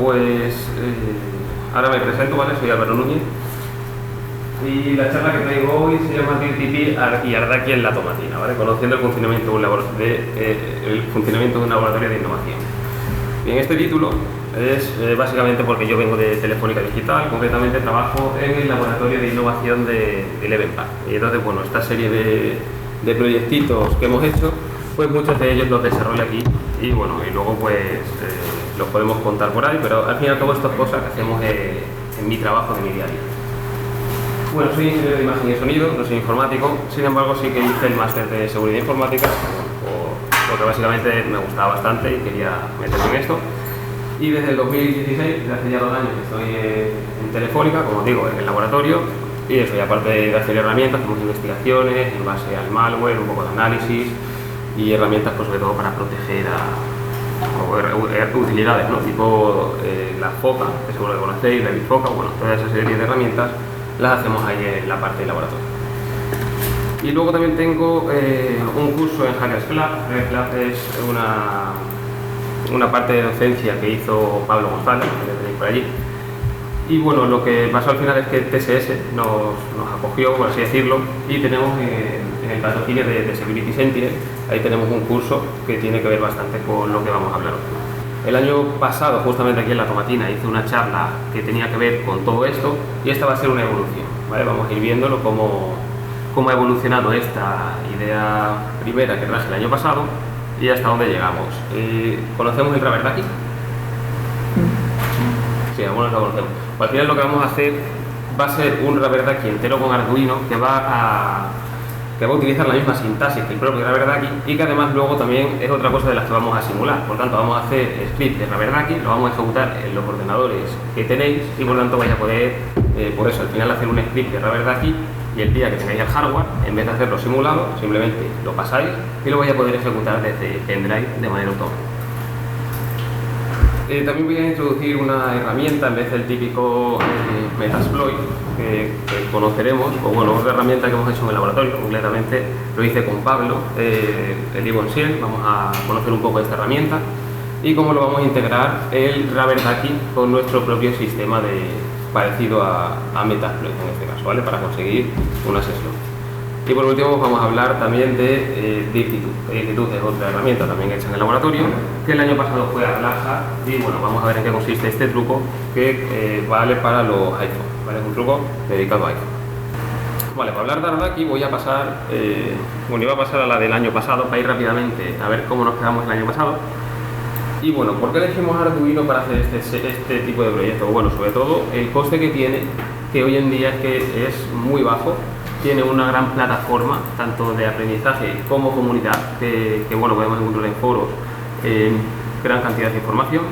pues ahora me presento, ¿vale? Soy Álvaro Núñez y la charla que traigo hoy se llama DIRTP y Ardaki en la tomatina, ¿vale? Conociendo el funcionamiento de un laboratorio de innovación. Bien, este título es básicamente porque yo vengo de Telefónica Digital, concretamente trabajo en el laboratorio de innovación de Elevenpack. Y entonces, bueno, esta serie de proyectitos que hemos hecho, pues muchos de ellos los desarrollo aquí y bueno, y luego pues los podemos contar por ahí, pero al fin y al cabo estas cosas que hacemos en mi trabajo, de mi día a día. Bueno, soy ingeniero de imagen y sonido, no soy informático, sin embargo sí que hice el máster de seguridad informática, porque básicamente me gustaba bastante y quería meterme en esto. Y desde el 2016, desde hace ya 2 años, estoy en Telefónica, como digo, en el laboratorio, y eso, y aparte de hacer herramientas, hacemos investigaciones en base al malware, un poco de análisis y herramientas, pues, sobre todo para proteger utilidades, ¿no? Tipo la FOCA, que seguro que conocéis, la BitFoca, bueno, toda esa serie de herramientas las hacemos ahí en la parte del laboratorio. Y luego también tengo un curso en Hackers Club. Hackers Club es una parte de docencia que hizo Pablo González, que tenéis por allí. Y bueno, lo que pasó al final es que TSS nos acogió, por así decirlo, y tenemos en el patrocinio de Security Sentinel, ahí tenemos un curso que tiene que ver bastante con lo que vamos a hablar hoy. El año pasado, justamente aquí en La Tomatina, hice una charla que tenía que ver con todo esto y esta va a ser una evolución, ¿vale? Vamos a ir viéndolo cómo ha evolucionado esta idea primera que traje el año pasado y hasta dónde llegamos. ¿Conocemos el Raverdaki? Sí, algunos lo conocemos. Pues al final lo que vamos a hacer va a ser un Raverdaki entero con Arduino que va a utilizar la misma sintaxis que el propio Raverdaki y que además luego también es otra cosa de las que vamos a simular. Por tanto, vamos a hacer script de Raverdaki, lo vamos a ejecutar en los ordenadores que tenéis y por tanto vais a poder, por eso, al final hacer un script de Raverdaki y el día que tengáis el hardware, en vez de hacerlo simulado, simplemente lo pasáis y lo vais a poder ejecutar desde pendrive de manera autónoma. También voy a introducir una herramienta en vez del típico Metasploit que conoceremos, o bueno, otra herramienta que hemos hecho en el laboratorio, concretamente lo hice con Pablo, el Ibon Shell. Vamos a conocer un poco esta herramienta y cómo lo vamos a integrar el Raverdaki con nuestro propio sistema parecido a Metasploit en este caso, ¿vale? Para conseguir una sesión. Y por último vamos a hablar también de Dirtitude. Dirtitude es otra herramienta también hecha en el laboratorio, que el año pasado fue a Glasshat y bueno, vamos a ver en qué consiste este truco que vale para los iPhone, ¿vale? Es un truco dedicado a iPhone. Vale, para hablar de Ardaki voy a pasar, iba a pasar a la del año pasado para ir rápidamente a ver cómo nos quedamos el año pasado. Y bueno, ¿por qué elegimos Arduino para hacer este tipo de proyectos? Bueno, sobre todo el coste que tiene, que hoy en día es muy bajo. Tiene una gran plataforma, tanto de aprendizaje como comunidad, que bueno, podemos encontrar en foros gran cantidad de información.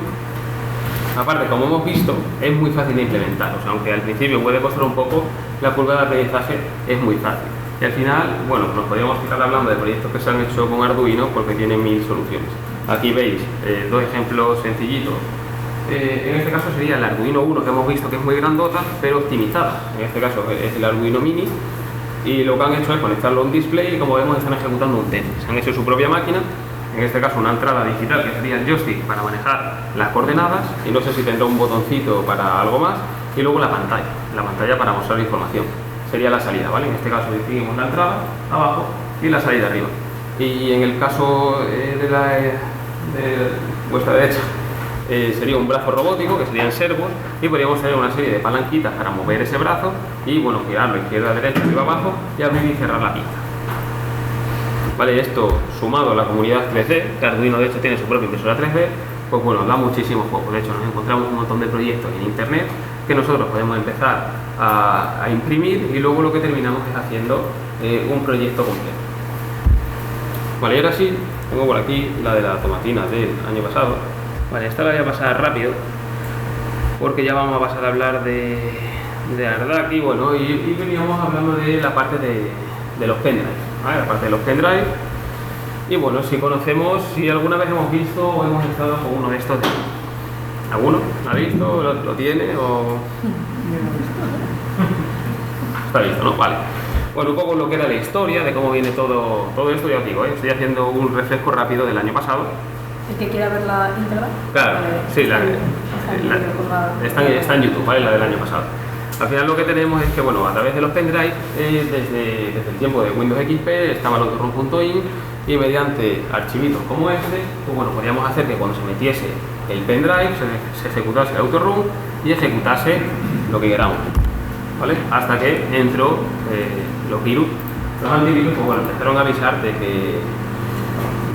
Aparte, como hemos visto, es muy fácil de implementar, o sea, aunque al principio puede costar un poco, la curva de aprendizaje es muy fácil. Y al final, bueno, nos podríamos estar hablando de proyectos que se han hecho con Arduino porque tienen 1000 soluciones. Aquí veis 2 ejemplos sencillitos. En este caso sería el Arduino 1 que hemos visto que es muy grandota, pero optimizada. En este caso es el Arduino Mini. Y lo que han hecho es conectarlo a un display y como vemos están ejecutando un Tetris. Han hecho su propia máquina, en este caso una entrada digital que sería el joystick para manejar las coordenadas y no sé si tendrá un botoncito para algo más y luego la pantalla para mostrar información. Sería la salida, ¿vale? En este caso distinguimos la entrada abajo y la salida arriba. Y en el caso de vuestra derecha sería un brazo robótico, que serían servos, y podríamos tener una serie de palanquitas para mover ese brazo y bueno, girarlo izquierda, derecha, arriba, abajo y abrir y cerrar la pista. Vale, esto sumado a la comunidad 3D, que Arduino de hecho tiene su propia impresora 3D, pues bueno, da muchísimo juego. De hecho, nos encontramos un montón de proyectos en internet que nosotros podemos empezar a imprimir y luego lo que terminamos es haciendo un proyecto completo. Vale, y ahora sí, tengo por aquí la de la tomatina del año pasado. Vale, esta la voy a pasar rápido porque ya vamos a pasar a hablar de Ardaki, bueno, y veníamos hablando de la parte de los pendrives, ¿vale? La parte de los pendrives. Y bueno, si alguna vez hemos visto o hemos estado con uno de estos. ¿Alguno? ¿Lo ha visto? ¿Lo tiene? ¿O? Está visto, ¿no? Vale. Bueno, un poco lo que era la historia de cómo viene todo esto, ya os digo, estoy haciendo un refresco rápido del año pasado. El que quiera verla íntegra. Claro, sí, está en YouTube, ¿vale? La del año pasado. Al final lo que tenemos es que, bueno, a través de los pendrive, desde el tiempo de Windows XP, estaba el autorun.in y mediante archivitos como este, pues bueno, podíamos hacer que cuando se metiese el pendrive se ejecutase el autorun y ejecutase lo que queramos, ¿vale? Hasta que entró los virus, los antivirus, pues bueno, empezaron a avisar de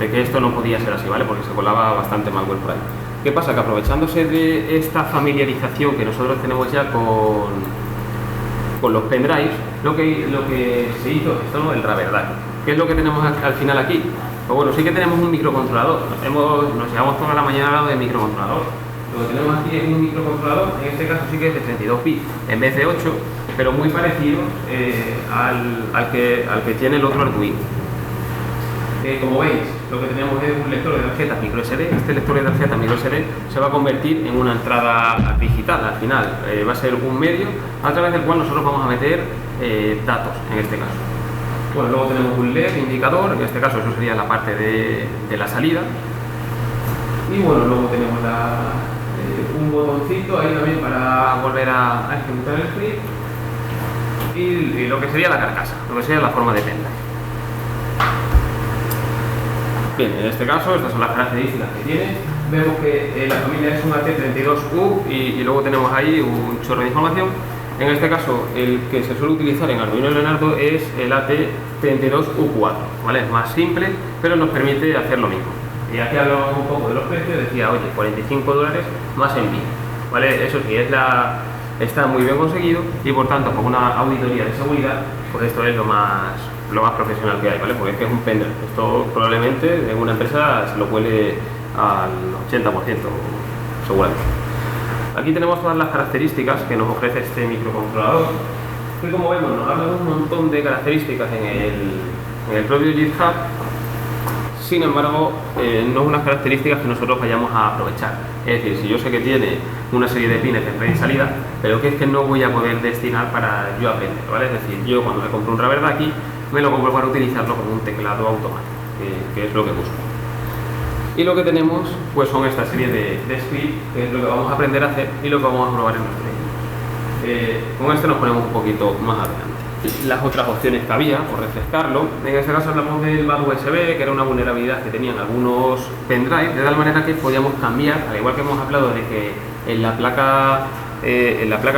que esto no podía ser así, ¿vale? Porque se colaba bastante malware por ahí. ¿Qué pasa? Que aprovechándose de esta familiarización que nosotros tenemos ya con los pendrives, lo que se hizo es esto, ¿no? El RubberDucky. ¿Qué es lo que tenemos al final aquí? Pues bueno, sí que tenemos un microcontrolador. Nos llevamos toda la mañana hablando de microcontrolador. Lo que tenemos aquí es un microcontrolador, en este caso sí que es de 32 bits en vez de 8, pero muy parecido al que tiene el otro Arduino. Como veis, lo que tenemos es un lector de tarjetas microSD. Este lector de tarjetas microSD se va a convertir en una entrada digital. Al final va a ser un medio a través del cual nosotros vamos a meter datos, en este caso. Bueno, luego tenemos un LED indicador, en este caso eso sería la parte de la salida. Y bueno, luego tenemos un botoncito ahí también para volver a ejecutar el script. Y lo que sería la carcasa, lo que sería la forma de pendrive. Bien, en este caso, estas son las características que tiene. Vemos que la familia es un AT32U y luego tenemos ahí un chorro de información. En este caso, el que se suele utilizar en Arduino Leonardo es el AT32U4, ¿vale? Es más simple, pero nos permite hacer lo mismo. Y aquí hablamos un poco de los precios, decía, oye, $45 más envío, ¿vale? Eso sí, está muy bien conseguido y por tanto, con una auditoría de seguridad, pues esto es lo más profesional que hay, ¿vale? Porque es que es un pendrive. Esto probablemente en una empresa se lo cuele al 80%, seguramente. Aquí tenemos todas las características que nos ofrece este microcontrolador, que como vemos nos habla de un montón de características en el propio GitHub. Sin embargo, no es unas características que nosotros vayamos a aprovechar. Es decir, si yo sé que tiene una serie de pines de entrada y salida, pero que es que no voy a poder destinar para yo aprender, ¿vale? Es decir, yo cuando me compro un RubberDucky, me lo compro para utilizarlo como un teclado automático, que es lo que busco. Y lo que tenemos pues son esta serie de scripts, que es lo que vamos a aprender a hacer y lo que vamos a probar en nuestro vídeo. Con este nos ponemos un poquito más adelante. Las otras opciones que había, por refrescarlo, en este caso hablamos del bad USB, que era una vulnerabilidad que tenían algunos pendrive, de tal manera que podíamos cambiar, al igual que hemos hablado de que en la placa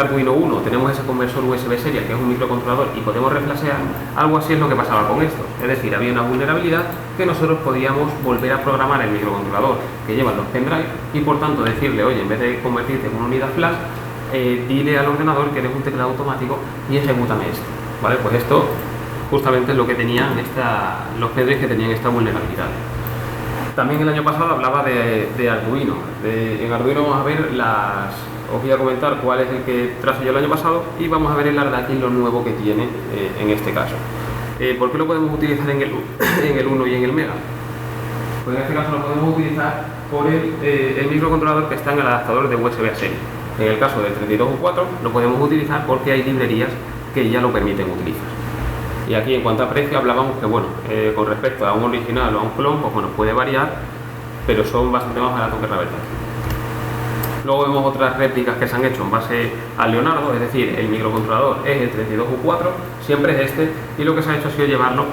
Arduino 1 tenemos ese conversor USB serial, que es un microcontrolador, y podemos reflashear. Algo así es lo que pasaba con esto, es decir, había una vulnerabilidad que nosotros podíamos volver a programar el microcontrolador que llevan los pendrive y por tanto decirle, oye, en vez de convertirte en una unidad flash, dile al ordenador que eres un teclado automático y ejecútame esto, ¿vale? Pues esto justamente es lo que tenían los pendrive que tenían esta vulnerabilidad. También el año pasado hablaba de Arduino. En Arduino vamos a ver os voy a comentar cuál es el que traje yo el año pasado y vamos a ver el RubberDucky lo nuevo que tiene en este caso. ¿Por qué lo podemos utilizar en el 1 y en el Mega? Pues en este caso lo podemos utilizar por el microcontrolador que está en el adaptador de USB a serie. En el caso del 32U4 lo podemos utilizar porque hay librerías que ya lo permiten utilizar. Y aquí en cuanto a precio hablábamos que bueno, con respecto a un original o a un clon, pues bueno, puede variar, pero son bastante más baratos que RubberDucky. Luego vemos otras réplicas que se han hecho en base a Leonardo, es decir, el microcontrolador es el 32U4, siempre es este, y lo que se ha hecho ha sido llevarlo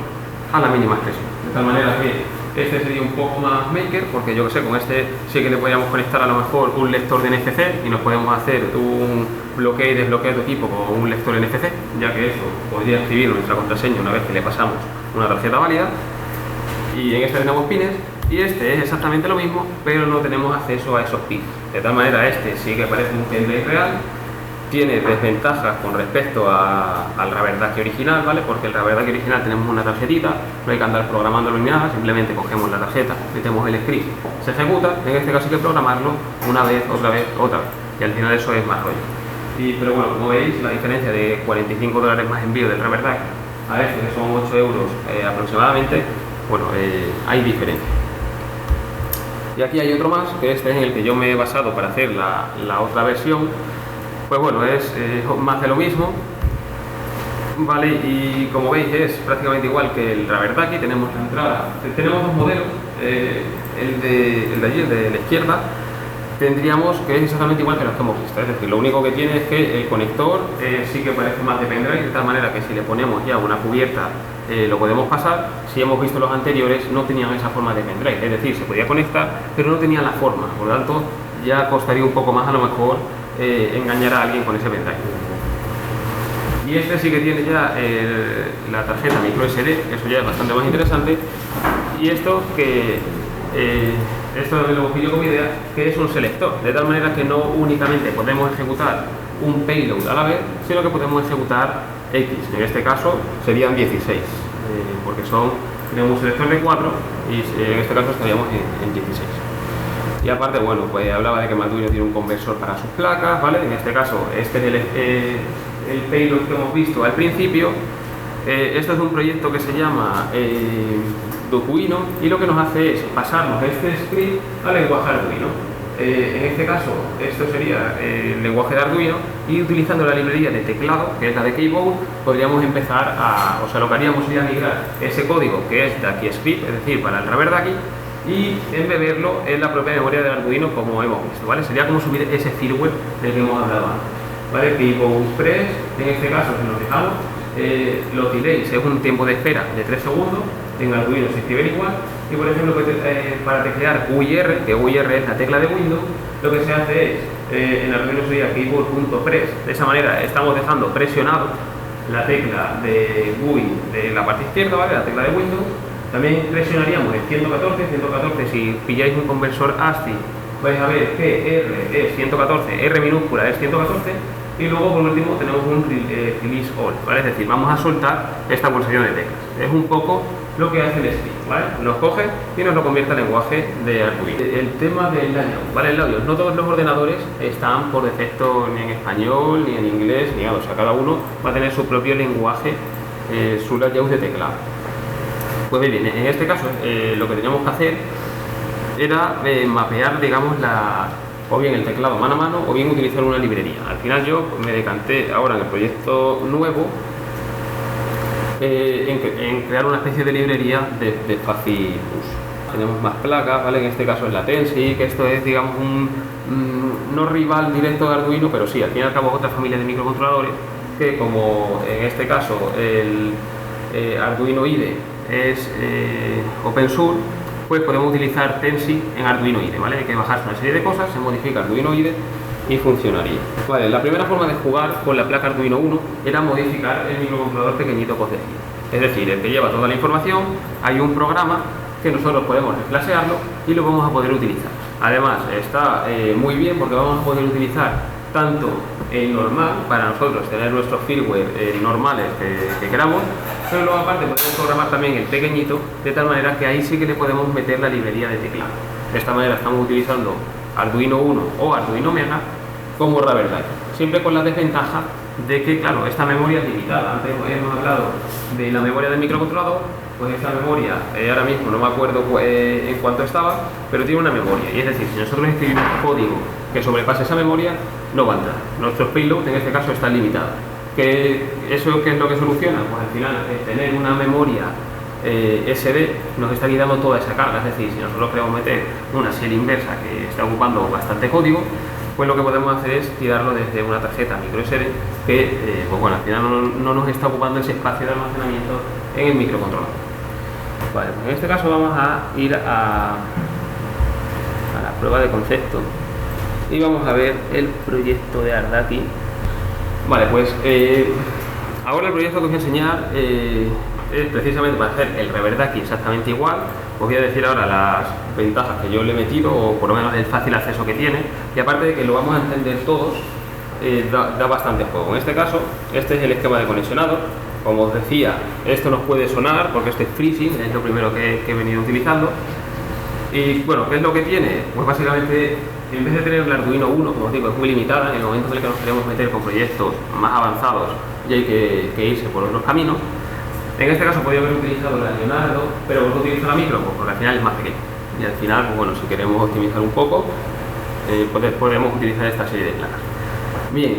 a la mínima expresión. De tal manera que este sería un poco más maker, porque yo que sé, con este sí que le podríamos conectar a lo mejor un lector de NFC y nos podemos hacer un bloqueo y desbloqueo de equipo con un lector NFC, ya que eso podría escribir nuestra contraseña una vez que le pasamos una tarjeta válida. Y en este tenemos pines. Y este es exactamente lo mismo, pero no tenemos acceso a esos pins. De tal manera, este sí que parece un pendrive real, tiene desventajas con respecto al RubberDucky original, ¿vale? Porque el RubberDucky original tenemos una tarjetita, no hay que andar programándolo ni nada, simplemente cogemos la tarjeta, metemos el script, se ejecuta. En este caso hay que programarlo una vez, otra vez, y al final eso es más rollo. Pero bueno, como veis, la diferencia de $45 más envío del RubberDucky a este, que son 8 euros aproximadamente, bueno, hay diferencia. Y aquí hay otro más, que este es en el que yo me he basado para hacer la otra versión. Pues bueno, es más de lo mismo, ¿vale? Y como veis es prácticamente igual que el RubberDucky. Tenemos la entrada, tenemos dos modelos. el de allí, el de la izquierda, tendríamos que es exactamente igual que los que hemos visto. Es decir, lo único que tiene es que el conector sí que parece más de pendrive, de tal manera que si le ponemos ya una cubierta lo podemos pasar. Si hemos visto los anteriores, no tenían esa forma de pendrive, es decir, se podía conectar, pero no tenía la forma, por lo tanto ya costaría un poco más a lo mejor engañar a alguien con ese pendrive. Y este sí que tiene ya la tarjeta micro SD, eso ya es bastante más interesante. Y esto que esto también lo pillo como idea, que es un selector, de tal manera que no únicamente podemos ejecutar un payload a la vez, sino que podemos ejecutar X, en este caso serían 16, porque tenemos un selector de 4 y en este caso estaríamos en 16. Y aparte, bueno, pues hablaba de que Arduino tiene un conversor para sus placas, ¿vale? En este caso, este es el payload que hemos visto al principio. Esto es un proyecto que se llama Arduino, y lo que nos hace es pasarnos este script al lenguaje Arduino. En este caso, esto sería el lenguaje de Arduino, y utilizando la librería de teclado, que es la de Keyboard, podríamos empezar o sea, lo que haríamos sería migrar ese código que es DakiScript, es decir, para el driver Daki, y embeberlo en la propia memoria del Arduino, como hemos visto, ¿vale? Sería como subir ese firmware del que hemos hablado antes, ¿vale? Keyboard Express, en este caso, si nos fijamos, los delays es un tiempo de espera de 3 segundos, en Arduino se escribe igual, y por ejemplo para teclear UIR, que UIR es la tecla de Windows, lo que se hace es, en Arduino sería keyboard.press, de esa manera estamos dejando presionado la tecla de GUI de la parte izquierda, ¿vale? La tecla de Windows. También presionaríamos el 114, si pilláis un conversor ASCII vais a ver que R es 114, R minúscula es 114, y luego por último tenemos un release all, ¿vale? Es decir, vamos a soltar esta pulsación de teclas. Es un poco lo que hace el script, ¿vale? Nos coge y nos lo convierte al lenguaje de Arduino. El tema del layout, ¿vale? El layout, no todos los ordenadores están por defecto ni en español, ni en inglés, ni nada, o sea, cada uno va a tener su propio lenguaje, su layout de teclado. Pues bien, en este caso lo que teníamos que hacer era mapear, digamos, o bien el teclado mano a mano, o bien utilizar una librería. Al final yo me decanté ahora en el proyecto nuevo en crear una especie de librería de fácil uso. Tenemos más placas, ¿vale? En este caso es la Tensi, que esto es, digamos, no rival directo de Arduino, pero sí, al fin y al cabo otra familia de microcontroladores, que como en este caso el Arduino IDE es open source, pues podemos utilizar Tensi en Arduino IDE, ¿vale? Hay que bajarse una serie de cosas, se modifica Arduino IDE y funcionaría. Vale, la primera forma de jugar con la placa Arduino 1 era modificar el microcontrolador pequeñito que os decía. Es decir, el que lleva toda la información, hay un programa que nosotros podemos desplacearlo y lo vamos a poder utilizar. Además, está muy bien porque vamos a poder utilizar tanto el normal, para nosotros tener nuestros firmware normales que queramos, pero luego aparte podemos programar también el pequeñito, de tal manera que ahí sí que le podemos meter la librería de teclado. De esta manera estamos utilizando Arduino 1 o Arduino Mega como Raspberry Pi, siempre con la desventaja de que, claro, esta memoria es limitada. Antes hemos hablado de la memoria del microcontrolador, pues esta memoria, ahora mismo no me acuerdo en cuánto estaba, pero tiene una memoria, y es decir, si nosotros escribimos código que sobrepase esa memoria, no va a entrar. Nuestros payloads en este caso están limitados. ¿Eso qué es lo que soluciona? Pues al final, tener una memoria SD nos está quitando toda esa carga. Es decir, si nosotros queremos meter una serie inversa que está ocupando bastante código, pues lo que podemos hacer es tirarlo desde una tarjeta micro SD que, pues bueno, al final no nos está ocupando ese espacio de almacenamiento en el microcontrolador. Vale, pues en este caso vamos a ir a la prueba de concepto y vamos a ver el proyecto de Ardaki. Vale, pues ahora el proyecto que os voy a enseñar es precisamente para hacer el Raspberry Daki exactamente igual. Os voy a decir ahora las ventajas que yo le he metido, o por lo menos el fácil acceso que tiene, y aparte de que lo vamos a entender todos, da bastante juego. En este caso, este es el esquema de conexionado. Como os decía, esto nos puede sonar porque este es FreeSync, es lo primero que he venido utilizando. Y bueno, ¿qué es lo que tiene? Pues básicamente, en vez de tener el Arduino 1, como os digo, es muy limitada. En el momento en el que nos queremos meter con proyectos más avanzados, ya hay que irse por otros caminos. En este caso podría haber utilizado la Leonardo, pero ¿por qué utilizo la micro? Pues porque al final es más pequeña. Y al final, pues bueno, si queremos optimizar un poco, podemos utilizar esta serie de placas. Bien,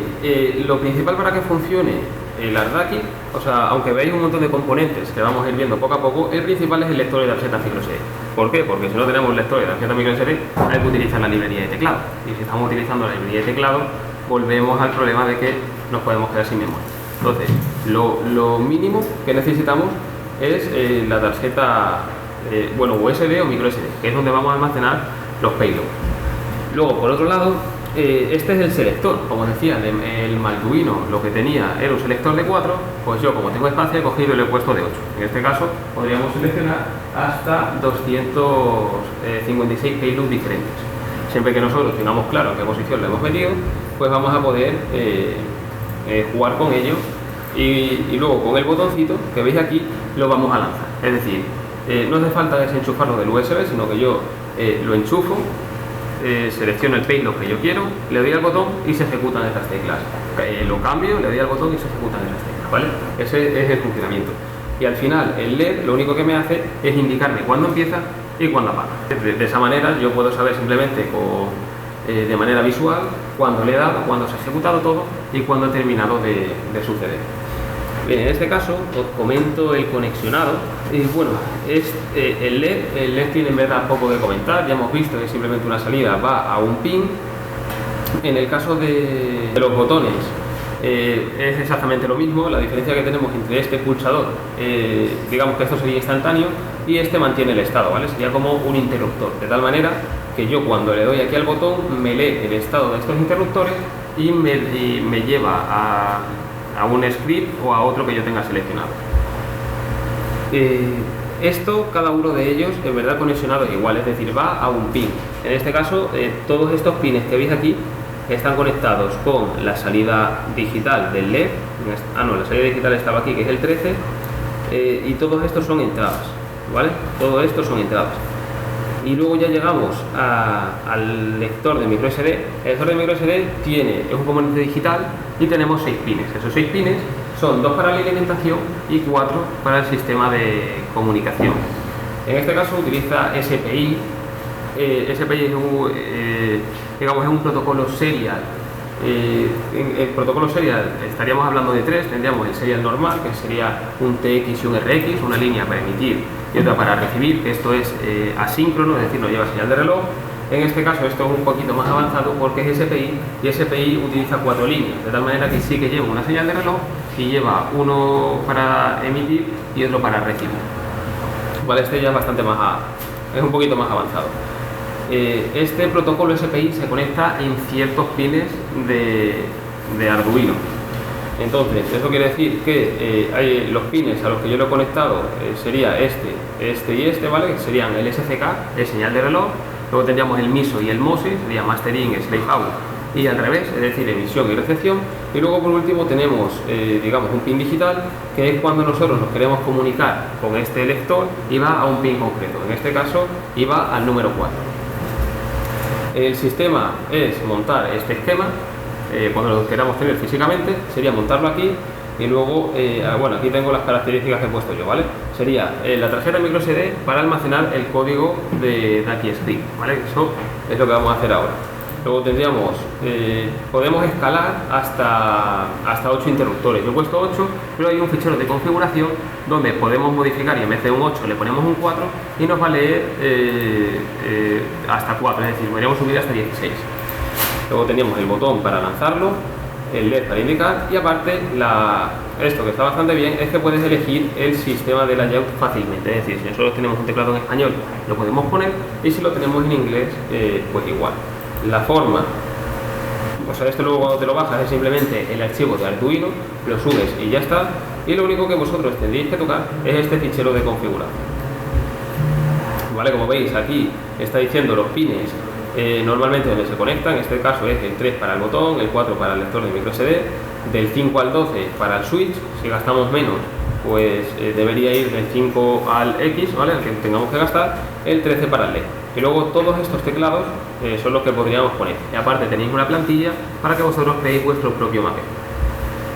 lo principal para que funcione el Ardaki, o sea, aunque veáis un montón de componentes que vamos a ir viendo poco a poco, el principal es el lector de tarjeta microSD. ¿Por qué? Porque si no tenemos lector de tarjeta microSD, hay que utilizar la librería de teclado. Y si estamos utilizando la librería de teclado, volvemos al problema de que nos podemos quedar sin memoria. Entonces, lo mínimo que necesitamos es la tarjeta USB o microSD, que es donde vamos a almacenar los payloads. Luego, por otro lado, este es el selector. Como decía, el Arduino lo que tenía era un selector de 4, pues yo, como tengo espacio, he cogido y lo he puesto de 8. En este caso, podríamos seleccionar hasta 256 payloads diferentes. Siempre que nosotros tengamos claro en qué posición lo hemos metido, pues vamos a poder jugar con ello y luego con el botoncito que veis aquí lo vamos a lanzar. Es decir, no hace falta desenchufarlo del USB, sino que yo lo enchufo, selecciono el payload que yo quiero, le doy al botón y se ejecutan estas teclas. Lo cambio, le doy al botón y se ejecutan estas teclas, ¿vale? Ese es el funcionamiento. Y al final el LED lo único que me hace es indicarme cuándo empieza y cuándo apaga. De esa manera yo puedo saber simplemente de manera visual cuándo le he dado, cuándo se ha ejecutado todo y cuándo he terminado de suceder. Bien, en este caso os comento el conexionado. Y bueno, el LED tiene en verdad poco que comentar. Ya hemos visto que simplemente una salida va a un pin. En el caso de los botones es exactamente lo mismo. La diferencia que tenemos entre este pulsador, digamos que esto sería instantáneo y este mantiene el estado, ¿vale? Sería como un interruptor, de tal manera que yo cuando le doy aquí al botón me lee el estado de estos interruptores y me lleva a un script o a otro que yo tenga seleccionado. Esto, cada uno de ellos en verdad conexionado es igual, es decir, va a un pin. En este caso, todos estos pines que veis aquí están conectados con la salida digital del LED. La salida digital estaba aquí, que es el 13, y todos estos son entradas, ¿vale? Todo esto son entradas. Y luego ya llegamos al lector de microSD. El lector de microSD es un componente digital y tenemos 6 pines. Esos 6 pines son 2 para la alimentación y 4 para el sistema de comunicación. En este caso utiliza SPI. SPI es un protocolo serial. En el protocolo serial estaríamos hablando de 3. Tendríamos el serial normal, que sería un TX y un RX, una línea para emitir y otra para recibir, que esto es asíncrono, es decir, no lleva señal de reloj. En este caso esto es un poquito más avanzado porque es SPI y SPI utiliza 4 líneas, de tal manera que sí que lleva una señal de reloj y lleva uno para emitir y otro para recibir. Vale, este ya es un poquito más avanzado. Este protocolo SPI se conecta en ciertos pines de Arduino. Entonces, eso quiere decir que hay los pines a los que yo lo he conectado sería este y este, ¿vale? Que serían el SCK, el señal de reloj. Luego tendríamos el MISO y el MOSI, sería Master In, Slave Out, y al revés, es decir, emisión y recepción. Y luego por último tenemos, digamos, un pin digital, que es cuando nosotros nos queremos comunicar con este lector y va a un pin concreto. En este caso, iba al número 4. El sistema es montar este esquema. Cuando lo queramos tener físicamente, sería montarlo aquí y luego, aquí tengo las características que he puesto yo, ¿vale? Sería la tarjeta microSD para almacenar el código de DakiScript, ¿vale? Eso es lo que vamos a hacer ahora. Luego tendríamos, podemos escalar hasta 8 interruptores. Yo he puesto 8, pero hay un fichero de configuración donde podemos modificar y en vez de un 8 le ponemos un 4 y nos va a leer hasta 4, es decir, podríamos subir hasta 16. Luego teníamos el botón para lanzarlo, el LED para indicar y aparte esto que está bastante bien es que puedes elegir el sistema de layout fácilmente. Es decir, si nosotros tenemos un teclado en español lo podemos poner y si lo tenemos en inglés pues igual. La forma, esto luego cuando te lo bajas es simplemente el archivo de Arduino, lo subes y ya está, y lo único que vosotros tendréis que tocar es este fichero de configuración. Vale, como veis aquí está diciendo los pines normalmente donde se conecta. En este caso es el 3 para el botón, el 4 para el lector de microSD, del 5 al 12 para el switch. Si gastamos menos pues debería ir del 5 al X, ¿vale? El que tengamos que gastar, el 13 para el LED. Y luego todos estos teclados son los que podríamos poner. Y aparte tenéis una plantilla para que vosotros creéis vuestro propio mapeo.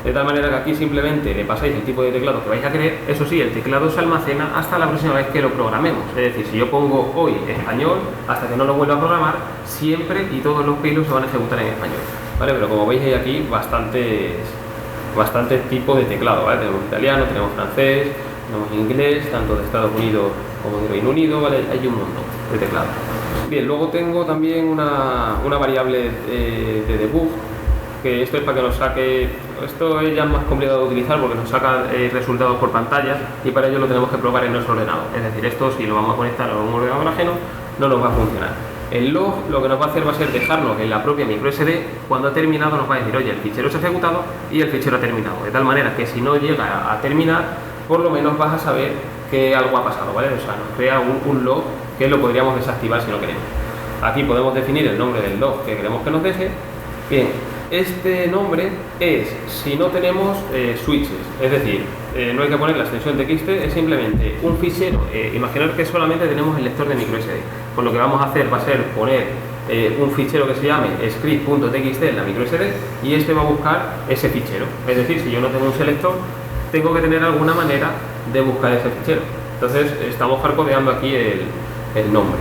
De tal manera que aquí simplemente le pasáis el tipo de teclado que vais a querer. Eso sí, el teclado se almacena hasta la próxima vez que lo programemos. Es decir, si yo pongo hoy español, hasta que no lo vuelva a programar, siempre y todos los payloads se van a ejecutar en español, ¿vale? Pero como veis hay aquí bastantes tipos de teclado, ¿vale? Tenemos italiano, tenemos francés, tenemos inglés, tanto de Estados Unidos como de Reino Unido, ¿vale? Hay un montón de teclados. Bien, luego tengo también una variable de debug, que esto es para que nos saque, esto es ya más complicado de utilizar porque nos saca resultados por pantalla y para ello lo tenemos que probar en nuestro ordenador. Es decir, esto si lo vamos a conectar a un ordenador ajeno no nos va a funcionar. El log lo que nos va a hacer va a ser dejarnos en la propia micro SD, cuando ha terminado nos va a decir, oye, el fichero se ha ejecutado y el fichero ha terminado, de tal manera que si no llega a terminar, por lo menos vas a saber que algo ha pasado, ¿vale? O sea, nos crea un log que lo podríamos desactivar si no queremos. Aquí podemos definir el nombre del log que queremos que nos deje. Bien, este nombre es si no tenemos switches, es decir, no hay que poner la extensión txt, es simplemente un fichero. Imaginar que solamente tenemos el lector de microSD, pues lo que vamos a hacer va a ser poner un fichero que se llame script.txt en la microSD y este va a buscar ese fichero. Es decir, si yo no tengo un selector, tengo que tener alguna manera de buscar ese fichero. Entonces estamos hardcodeando aquí el nombre.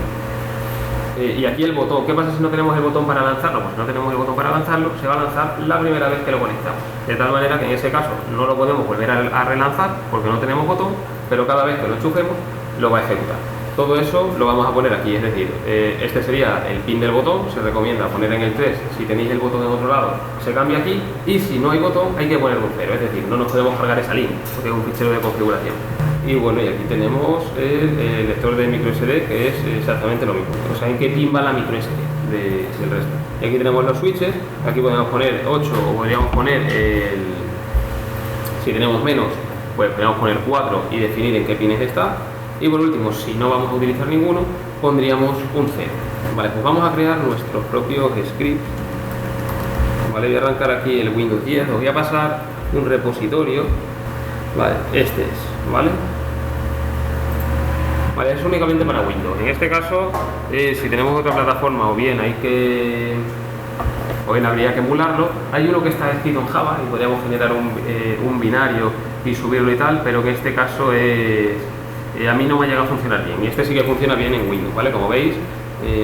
Y aquí el botón, ¿qué pasa si no tenemos el botón para lanzarlo? Pues si no tenemos el botón para lanzarlo, se va a lanzar la primera vez que lo conectamos. De tal manera que en ese caso no lo podemos volver a relanzar porque no tenemos botón, pero cada vez que lo enchufemos lo va a ejecutar. Todo eso lo vamos a poner aquí, es decir, este sería el pin del botón, se recomienda poner en el 3, si tenéis el botón en otro lado, se cambia aquí, y si no hay botón hay que poner un 0, es decir, no nos podemos cargar esa línea, porque es un fichero de configuración. Y bueno, y aquí tenemos el lector de microSD, que es exactamente lo mismo. O sea, en qué pin va la microSD del resto. Y aquí tenemos los switches, aquí podemos poner 8 o podríamos poner si tenemos menos, pues podríamos poner 4 y definir en qué pines está. Y por último, si no vamos a utilizar ninguno, pondríamos un 0. Vale, pues vamos a crear nuestros propios scripts. Vale, voy a arrancar aquí el Windows 10, os voy a pasar un repositorio. Vale, este es, ¿vale? Vale, es únicamente para Windows. En este caso, si tenemos otra plataforma o bien habría que emularlo, hay uno que está escrito en Java y podríamos generar un binario y subirlo y tal, pero que en este caso a mí no me ha llegado a funcionar bien. Y este sí que funciona bien en Windows, ¿vale? Como veis,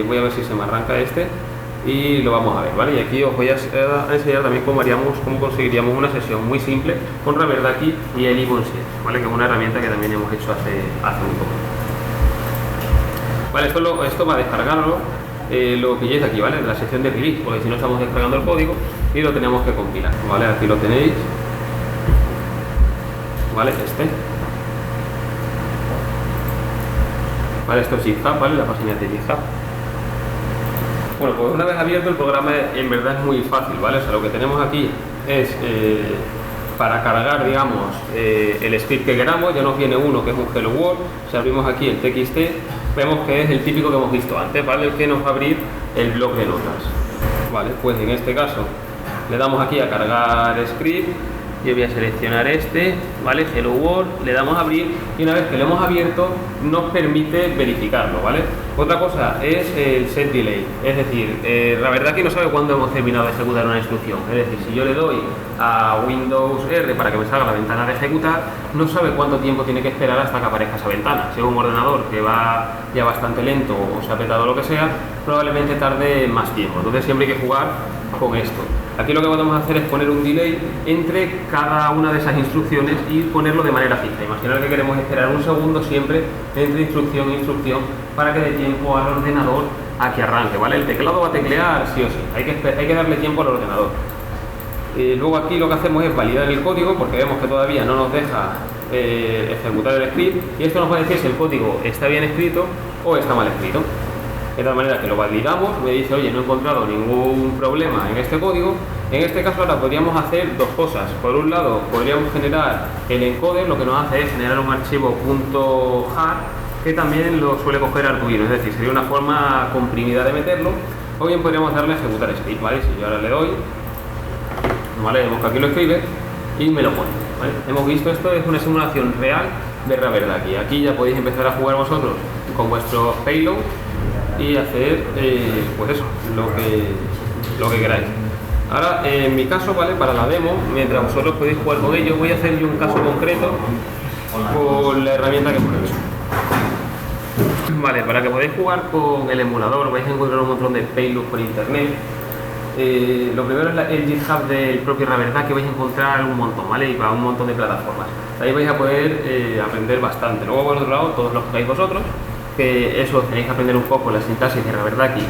voy a ver si se me arranca este y lo vamos a ver, ¿vale? Y aquí os voy a enseñar también cómo conseguiríamos una sesión muy simple con Reverdaki y el Ibon 7, ¿vale? Que es una herramienta que también hemos hecho hace muy poco. Vale, esto va a descargarlo, lo pilléis aquí, ¿vale? De la sección de release, porque si no estamos descargando el código y lo tenemos que compilar, ¿vale? Aquí lo tenéis, ¿vale? Vale, esto es GitHub, ¿vale? La página de GitHub. Bueno, pues una vez abierto el programa en verdad es muy fácil, ¿vale? O sea, lo que tenemos aquí es para cargar, digamos, el script que queramos. Ya nos viene uno que es un Hello World. Si abrimos aquí el txt, vemos que es el típico que hemos visto antes, ¿vale? El que nos va a abrir el bloc de notas. Vale, pues en este caso le damos aquí a cargar script. Yo voy a seleccionar este, ¿vale? Hello World, le damos a abrir y una vez que lo hemos abierto nos permite verificarlo, ¿vale? Otra cosa es el set delay, es decir, la verdad que no sabe cuándo hemos terminado de ejecutar una instrucción. Es decir, si yo le doy a Windows R para que me salga la ventana de ejecutar, no sabe cuánto tiempo tiene que esperar hasta que aparezca esa ventana. Si es un ordenador que va ya bastante lento o se ha petado lo que sea, probablemente tarde más tiempo. Entonces siempre hay que jugar con esto. Aquí lo que podemos hacer es poner un delay entre cada una de esas instrucciones y ponerlo de manera fija. Imaginar que queremos esperar un segundo siempre entre instrucción e instrucción para que dé tiempo al ordenador a que arranque, ¿vale? El teclado va a teclear sí o sí, hay que darle tiempo al ordenador. Luego aquí lo que hacemos es validar el código porque vemos que todavía no nos deja ejecutar el script y esto nos va a decir si el código está bien escrito o está mal escrito. De tal manera que lo validamos, me dice, oye, no he encontrado ningún problema en este código. En este caso ahora podríamos hacer dos cosas. Por un lado, podríamos generar el encoder, lo que nos hace es generar un archivo .jar que también lo suele coger Arduino, es decir, sería una forma comprimida de meterlo, o bien podríamos darle a ejecutar script, ¿vale? Si yo ahora le doy, ¿vale? Vemos que aquí lo escribe y me lo pone, ¿vale? Hemos visto esto, es una simulación real de Reverdaki. Aquí ya podéis empezar a jugar vosotros con vuestro payload y hacer pues eso, lo que queráis. Ahora en mi caso, vale, para la demo, mientras vosotros podéis jugar con ello, voy a hacer yo un caso concreto con la herramienta que hemos hecho. Vale, para que podáis jugar con el emulador vais a encontrar un montón de payloads por internet lo primero es el GitHub del propio Reverdad, que vais a encontrar un montón, ¿vale? Y para un montón de plataformas. Ahí vais a poder aprender bastante. Luego, por otro lado, todos los que hagáis vosotros, que eso tenéis que aprender un poco la sintaxis de Reverdad aquí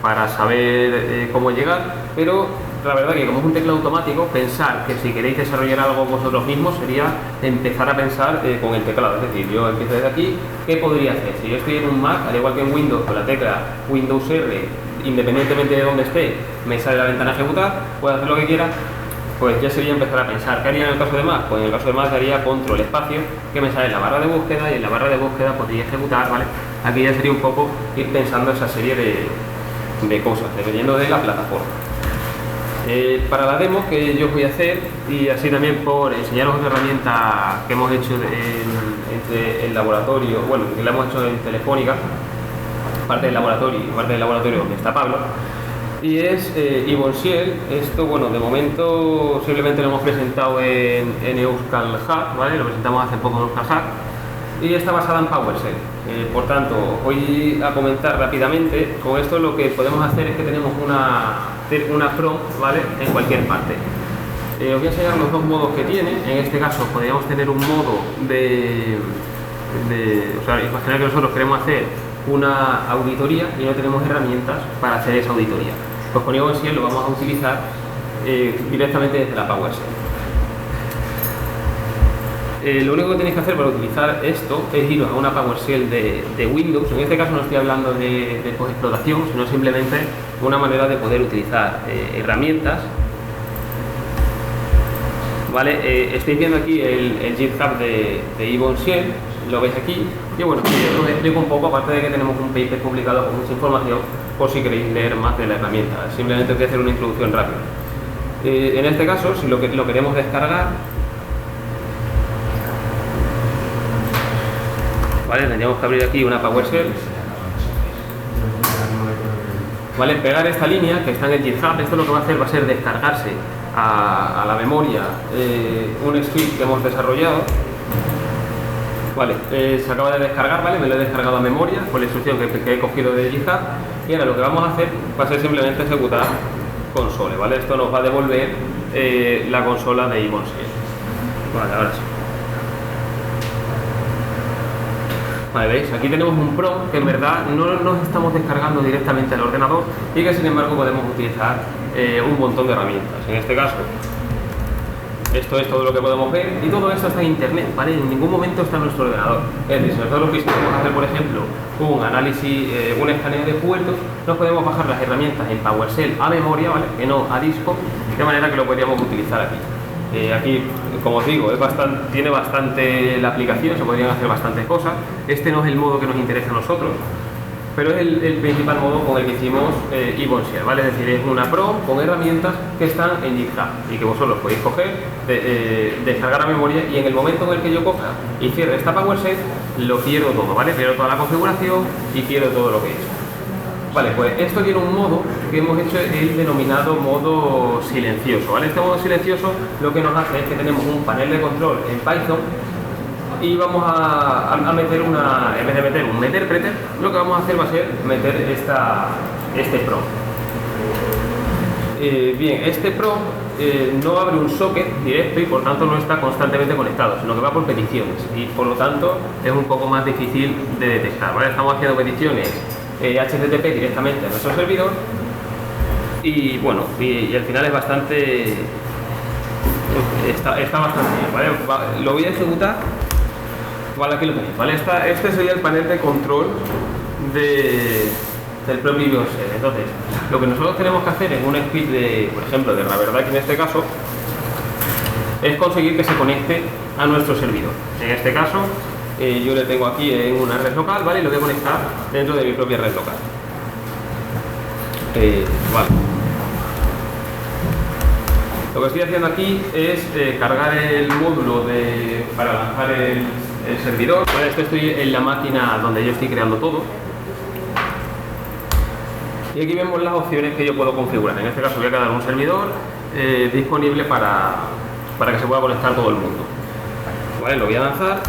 para saber cómo llegar, pero la verdad que como es un teclado automático, pensar que si queréis desarrollar algo vosotros mismos sería empezar a pensar con el teclado. Es decir, yo empiezo desde aquí, ¿qué podría hacer? Si yo estoy en un Mac, al igual que en Windows, con la tecla Windows R, independientemente de dónde esté, me sale la ventana ejecutar, puedo hacer lo que quiera, pues ya sería empezar a pensar. ¿Qué haría en el caso de Mac? Pues en el caso de Mac haría control espacio, que me sale en la barra de búsqueda, y en la barra de búsqueda podría ejecutar, ¿vale? Aquí ya sería un poco ir pensando esa serie de cosas, dependiendo de la plataforma. Para la demo que yo os voy a hacer, y así también por enseñaros otra herramienta que hemos hecho entre el laboratorio, bueno, que la hemos hecho en Telefónica, parte del laboratorio donde está Pablo, y es Ibonsiel. Esto, bueno, de momento simplemente lo hemos presentado en Euskal Hack, ¿vale? Lo presentamos hace poco en Euskal Hack, y está basada en PowerShell. Por tanto, voy a comentar rápidamente. Con esto lo que podemos hacer es que tenemos una prompt, ¿vale? En cualquier parte. Os voy a enseñar los dos modos que tiene. En este caso podríamos tener un modo o sea, imaginar que nosotros queremos hacer una auditoría y no tenemos herramientas para hacer esa auditoría. Pues con Ibonsiel lo vamos a utilizar directamente desde la PowerShell. Lo único que tenéis que hacer para utilizar esto es iros a una PowerShell de Windows. En este caso no estoy hablando de explotación, sino simplemente una manera de poder utilizar herramientas. Vale, estáis viendo aquí el GitHub de Ibonsiel, lo veis aquí. Y bueno, os explico un poco, aparte de que tenemos un paper publicado con mucha información, por si queréis leer más de la herramienta. Simplemente os voy a hacer una introducción rápida. En este caso, si lo queremos descargar, ¿vale? Tendríamos que abrir aquí una PowerShell, ¿vale? Pegar esta línea que está en el GitHub. Esto lo que va a hacer va a ser descargarse a la memoria un script que hemos desarrollado, ¿vale? Se acaba de descargar, ¿vale? Me lo he descargado a memoria con la instrucción que he cogido de GitHub, y ahora lo que vamos a hacer va a ser simplemente ejecutar console, ¿vale? Esto nos va a devolver la consola de Ibonsiel. Vale, ahora sí. Vale, ¿veis? Aquí tenemos un prompt que en verdad no nos estamos descargando directamente al ordenador, y que sin embargo podemos utilizar un montón de herramientas. En este caso, esto es todo lo que podemos ver, y todo esto está en internet, ¿vale? En ningún momento está en nuestro ordenador. Es decir, si nosotros quisiéramos hacer, por ejemplo, un análisis, un escaneo de puertos, nos podemos bajar las herramientas en PowerShell a memoria, ¿vale? Que no a disco, de manera que lo podríamos utilizar aquí. Aquí, como os digo, tiene bastante la aplicación, se podrían hacer bastantes cosas. Este no es el modo que nos interesa a nosotros, pero es el principal modo con el que hicimos Ibonsiel, ¿vale? Es decir, es una prompt con herramientas que están en GitHub y que vosotros podéis coger, descargar a memoria, y en el momento en el que yo coja y cierre esta PowerShell, lo pierdo todo, ¿vale? Pierdo toda la configuración y pierdo todo lo que he hecho. Vale, pues esto tiene un modo que hemos hecho, el denominado modo silencioso, ¿vale? Este modo silencioso lo que nos hace es que tenemos un panel de control en Python, y vamos a meter en vez de meter un interpreter, lo que vamos a hacer va a ser meter este prompt. Bien, este prompt no abre un socket directo y por tanto no está constantemente conectado, sino que va por peticiones, y por lo tanto es un poco más difícil de detectar, ¿vale? Estamos haciendo peticiones HTTP directamente a nuestro servidor, y bueno, y al final es bastante, está bastante bien, ¿vale? Lo voy a ejecutar, ¿vale? Aquí lo tenéis, ¿vale? Este sería el panel de control del propio Ibonsiel. Entonces, lo que nosotros tenemos que hacer en un script por ejemplo, de Reverdad, que en este caso, es conseguir que se conecte a nuestro servidor. En este caso, yo le tengo aquí en una red local, ¿vale? Y lo voy a conectar dentro de mi propia red local. Vale. Lo que estoy haciendo aquí es cargar el módulo para lanzar el servidor. Vale, estoy en la máquina donde yo estoy creando todo. Y aquí vemos las opciones que yo puedo configurar. En este caso voy a crear un servidor disponible para que se pueda conectar todo el mundo. Vale, lo voy a lanzar.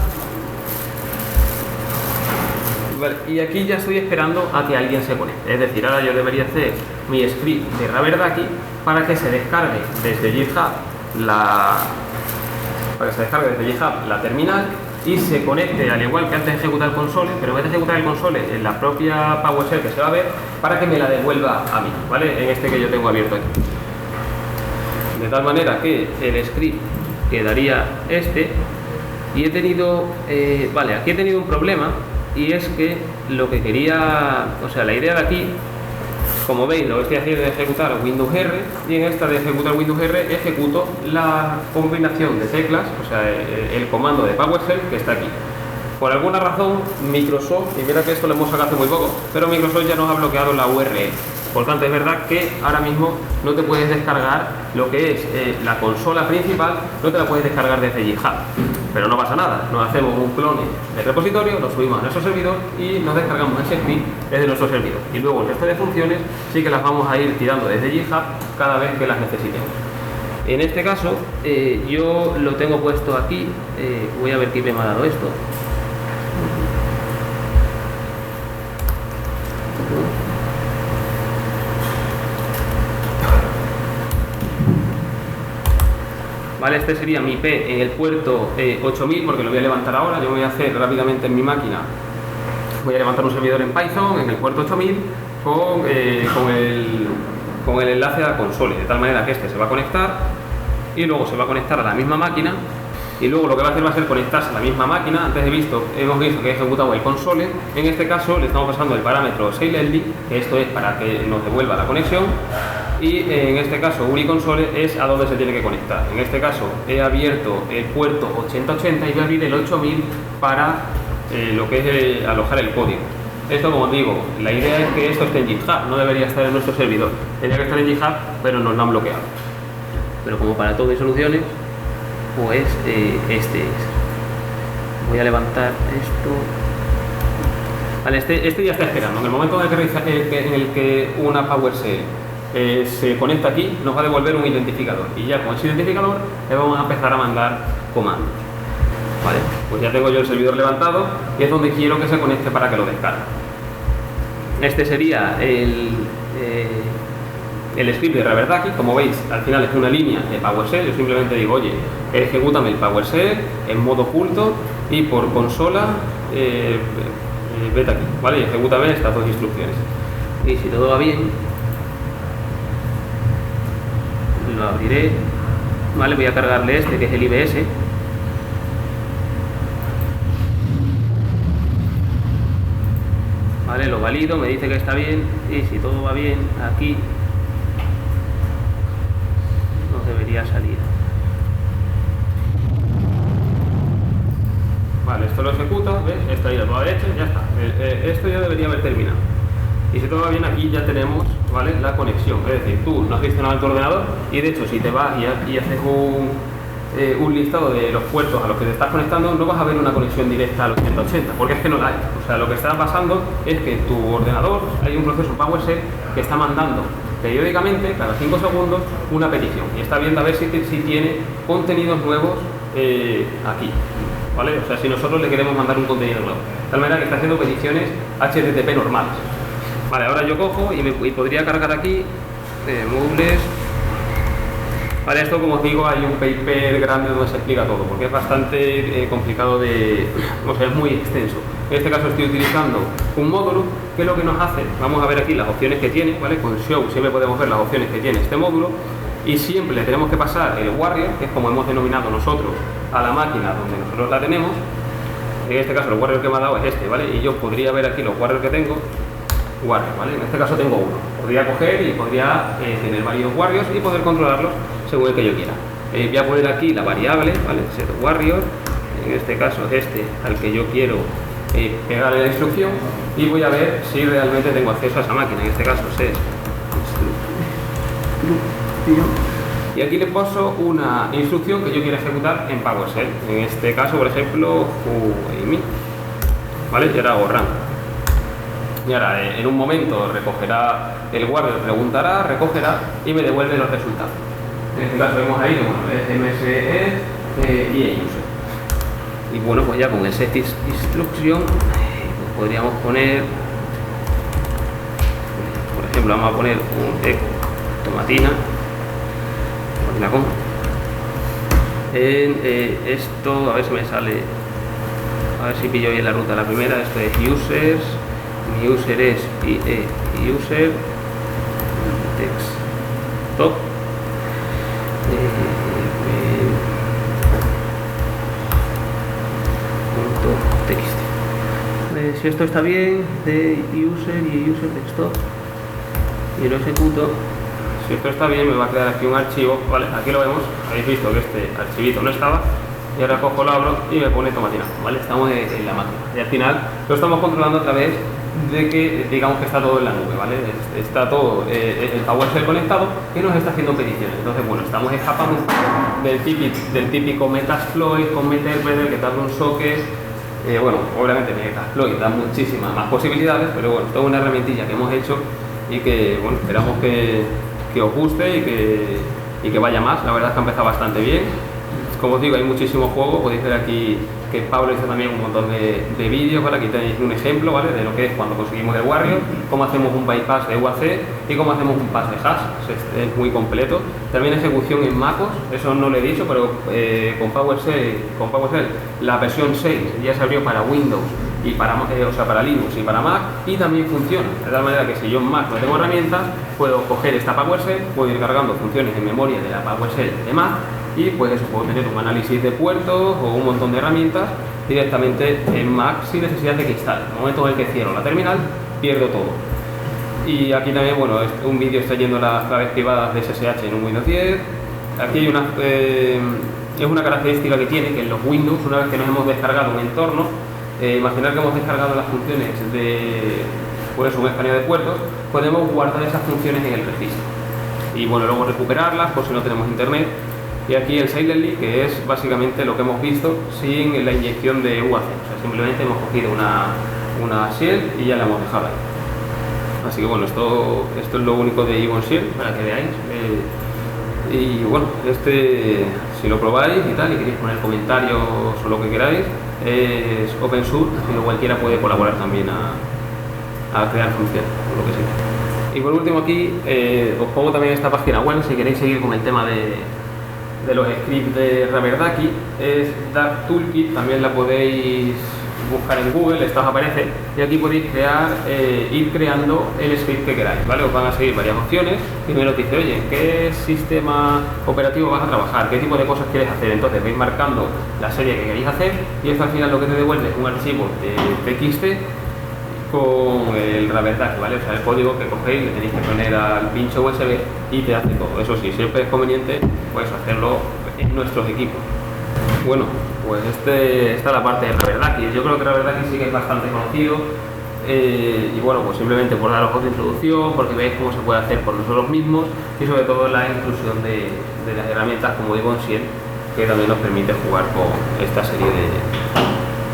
Vale, y aquí ya estoy esperando a que alguien se conecte. Es decir, ahora yo debería hacer mi script de Raverdaki para que se descargue desde GitHub la terminal y se conecte, al igual que antes de ejecutar console, pero en vez de ejecutar el console en la propia PowerShell que se va a ver, para que me la devuelva a mí, ¿vale? En este que yo tengo abierto aquí. De tal manera que el script quedaría este, y he tenido, aquí he tenido un problema, y es que lo que quería, o sea, la idea de aquí, como veis, lo que estoy haciendo es ejecutar Windows R, y en esta de ejecutar Windows R ejecuto la combinación de teclas, o sea, el comando de PowerShell que está aquí. Por alguna razón, Microsoft, y mira que esto lo hemos sacado hace muy poco, pero Microsoft ya nos ha bloqueado la URL. Por tanto, es verdad que ahora mismo no te puedes descargar lo que es la consola principal, no te la puedes descargar desde GitHub. Pero no pasa nada, nos hacemos un clone del repositorio, lo subimos a nuestro servidor y nos descargamos ese script desde nuestro servidor. Y luego el resto de funciones sí que las vamos a ir tirando desde GitHub cada vez que las necesitemos. En este caso, yo lo tengo puesto aquí, voy a ver quién me ha dado esto. Vale, este sería mi IP en el puerto 8000, porque lo voy a levantar ahora. Yo voy a hacer rápidamente en mi máquina, voy a levantar un servidor en Python en el puerto 8000 con el enlace a la consola, de tal manera que este se va a conectar y luego se va a conectar a la misma máquina, y luego lo que va a hacer va a ser conectarse a la misma máquina. Antes hemos visto que he ejecutado el console, en este caso le estamos pasando el parámetro SailLD, que esto es para que nos devuelva la conexión, y en este caso UniConsole es a donde se tiene que conectar. En este caso he abierto el puerto 8080 y voy a abrir el 8000 para lo que es alojar el código. Esto, como digo, la idea es que esto esté en GitHub, no debería estar en nuestro servidor, tenía que estar en GitHub, pero nos lo han bloqueado. Pero como para todo hay soluciones, pues este es. Voy a levantar esto. Vale, este ya está esperando. En el momento en el que una PowerShell se conecta aquí, nos va a devolver un identificador, y ya con ese identificador le vamos a empezar a mandar comandos. Vale, pues ya tengo yo el servidor levantado y es donde quiero que se conecte para que lo descargue. Este sería el script de Raverdaki. Como veis, al final es una línea de PowerShell. Yo simplemente digo, oye, ejecútame el PowerShell en modo oculto y por consola vete aquí, ¿vale? Y ejecútame estas dos instrucciones. Y si todo va bien, lo abriré, ¿vale? Voy a cargarle este, que es el IBS. Vale, lo valido, me dice que está bien, y si todo va bien, aquí nos debería salir. Vale, esto lo ejecuta, ¿ves? Esto ya lo ha hecho, ya está. Esto ya debería haber terminado. Y si todo va bien, aquí ya tenemos, ¿vale?, la conexión. Es decir, tú no has gestionado tu ordenador, y de hecho si te vas y haces un listado de los puertos a los que te estás conectando, no vas a ver una conexión directa al 8080, porque es que no la hay. O sea, lo que está pasando es que tu ordenador, hay un proceso PowerShell que está mandando periódicamente, cada 5 segundos, una petición, y está viendo a ver si tiene contenidos nuevos aquí, ¿vale? O sea, si nosotros le queremos mandar un contenido nuevo, de tal manera que está haciendo peticiones HTTP normales. Vale, ahora yo cojo y podría cargar aquí móviles. Vale, esto, como os digo, hay un paper grande donde se explica todo, porque es bastante complicado o sea, es muy extenso. En este caso estoy utilizando un módulo que lo que nos hace, vamos a ver aquí las opciones que tiene, ¿vale? Con Show siempre podemos ver las opciones que tiene este módulo, y siempre le tenemos que pasar el warrior, que es como hemos denominado nosotros a la máquina donde nosotros la tenemos. En este caso el warrior que me ha dado es este, ¿vale? Y yo podría ver aquí los warriors que tengo. Warrior, ¿vale? En este caso tengo uno. Podría coger y podría tener varios warriors y poder controlarlos según el que yo quiera. Voy a poner aquí la variable, ¿vale? Set warrior, en este caso es este al que yo quiero pegarle la instrucción, y voy a ver si realmente tengo acceso a esa máquina. En este caso set instrucción, y aquí le paso una instrucción que yo quiero ejecutar en PowerShell. En este caso, por ejemplo, me, ¿vale? Y ahora hago run. Y ahora en un momento recogerá el warrior, preguntará, recogerá y me devuelve los resultados. En este caso vemos ahí, bueno, MSE y user. Y bueno, pues ya con el set instruction, podríamos poner, por ejemplo, vamos a poner un eco tomatina con en esto, a ver si me sale, a ver si pillo bien la ruta. La primera, esto es users, mi user es user desktop, .txt. Si esto está bien, de user y user desktop, y lo ejecuto. Si esto está bien, me va a crear aquí un archivo, ¿vale? Aquí lo vemos, habéis visto que este archivito no estaba, y ahora cojo, lo abro y me pone tomatina, ¿vale? Estamos en la máquina, y al final lo estamos controlando a través de que, digamos que está todo en la nube, ¿vale? Está todo el PowerShell conectado, que nos está haciendo peticiones. Entonces, bueno, estamos escapando del típico Metasploit con Meterpreter que tarda un socket. Bueno, obviamente Metasploit da muchísimas más posibilidades, pero bueno, esto es una herramientilla que hemos hecho y que, bueno, esperamos que os guste y que vaya más. La verdad es que ha empezado bastante bien. Como os digo, hay muchísimos juegos. Podéis ver aquí que Pablo hizo también un montón de vídeos, ¿vale? Aquí tenéis un ejemplo, ¿vale? De lo que es cuando conseguimos el Warrior, cómo hacemos un bypass de UAC y cómo hacemos un pass de hash. Es muy completo. También ejecución en MacOS, eso no lo he dicho, pero con PowerShell la versión 6 ya se abrió para Windows y para Linux y para Mac, y también funciona, de tal manera que si yo en Mac no tengo herramientas, puedo coger esta PowerShell, puedo ir cargando funciones en memoria de la PowerShell de Mac, y pues eso, puedo tener un análisis de puertos o un montón de herramientas directamente en Mac sin necesidad de que instale. En el momento en el que cierro la terminal, pierdo todo. Y aquí también, bueno, un vídeo está yendo las claves privadas de SSH en un Windows 10. Aquí hay es una característica que tiene, que en los Windows, una vez que nos hemos descargado un entorno, imaginar que hemos descargado las funciones de, pues, un escaneo de puertos, podemos guardar esas funciones en el registro y, bueno, luego recuperarlas por si no tenemos internet. Y aquí el Silently, que es básicamente lo que hemos visto sin la inyección de UAC, o sea, simplemente hemos cogido una shell y ya la hemos dejado ahí. Así que, bueno, esto es lo único de Igon Shell, para que veáis. Y bueno, si lo probáis y tal, y queréis poner comentarios o lo que queráis, es open source, así que cualquiera puede colaborar también a crear funciones, o lo que sea. Y por último aquí, os pongo también esta página web, si queréis seguir con el tema de los scripts de Rubberducky, es Dark Toolkit, también la podéis buscar en Google, esta os aparece, y aquí podéis ir creando el script que queráis, ¿vale? Os van a seguir varias opciones. Primero os dice, oye, ¿en qué sistema operativo vas a trabajar? ¿Qué tipo de cosas quieres hacer? Entonces vais marcando la serie que queréis hacer, y esto al final lo que te devuelve es un archivo de TXT con el Rubberducky, ¿vale? O sea, el código que cogéis, le tenéis que poner al pincho USB y te hace todo. Eso sí, siempre es conveniente pues hacerlo en nuestros equipos. Bueno, pues esta es la parte de Rubberducky. Yo creo que Rubberducky sí que es bastante conocido, y bueno, pues simplemente por daros otra introducción, porque veis cómo se puede hacer por nosotros mismos, y sobre todo la inclusión de las herramientas como Igon Shell, que también nos permite jugar con esta serie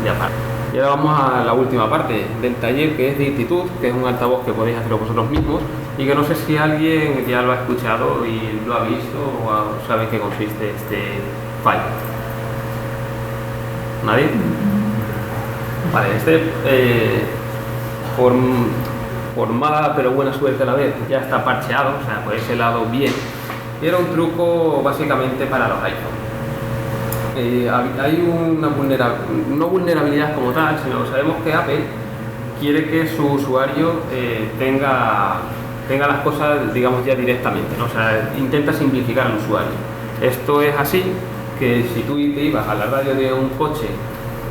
de aparatos. Y ahora vamos a la última parte del taller, que es de Actitud, que es un altavoz que podéis hacerlo vosotros mismos y que no sé si alguien ya lo ha escuchado y lo ha visto o sabe en qué consiste este file. ¿Nadie? Vale, por mala pero buena suerte a la vez, ya está parcheado, o sea, por ese lado bien. Y era un truco básicamente para los iPhones. Hay una no vulnerabilidad como tal, sino sabemos que Apple quiere que su usuario tenga las cosas, digamos, ya directamente, ¿no? O sea, intenta simplificar al usuario. Esto es así, que si tú te ibas a la radio de un coche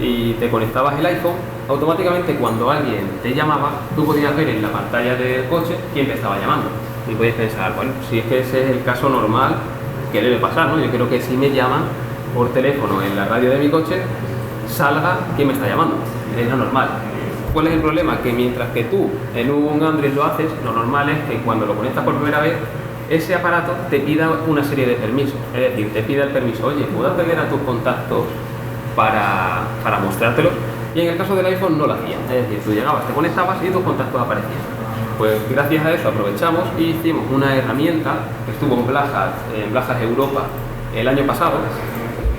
y te conectabas el iPhone, automáticamente cuando alguien te llamaba, tú podías ver en la pantalla del coche quién te estaba llamando. Y podías pensar, bueno, si es que ese es el caso normal que debe pasar, ¿no? Yo creo que si me llaman por teléfono en la radio de mi coche, salga quién me está llamando. Es lo normal. ¿Cuál es el problema? Que mientras que tú en un Android lo haces, lo normal es que cuando lo conectas por primera vez, ese aparato te pida una serie de permisos. Es decir, te pida el permiso, oye, ¿puedo acceder a tus contactos para mostrártelos? Y en el caso del iPhone no lo hacía. Es decir, tú llegabas, te conectabas y tus contactos aparecían. Pues gracias a eso aprovechamos y hicimos una herramienta que estuvo en Black Hat Europa el año pasado,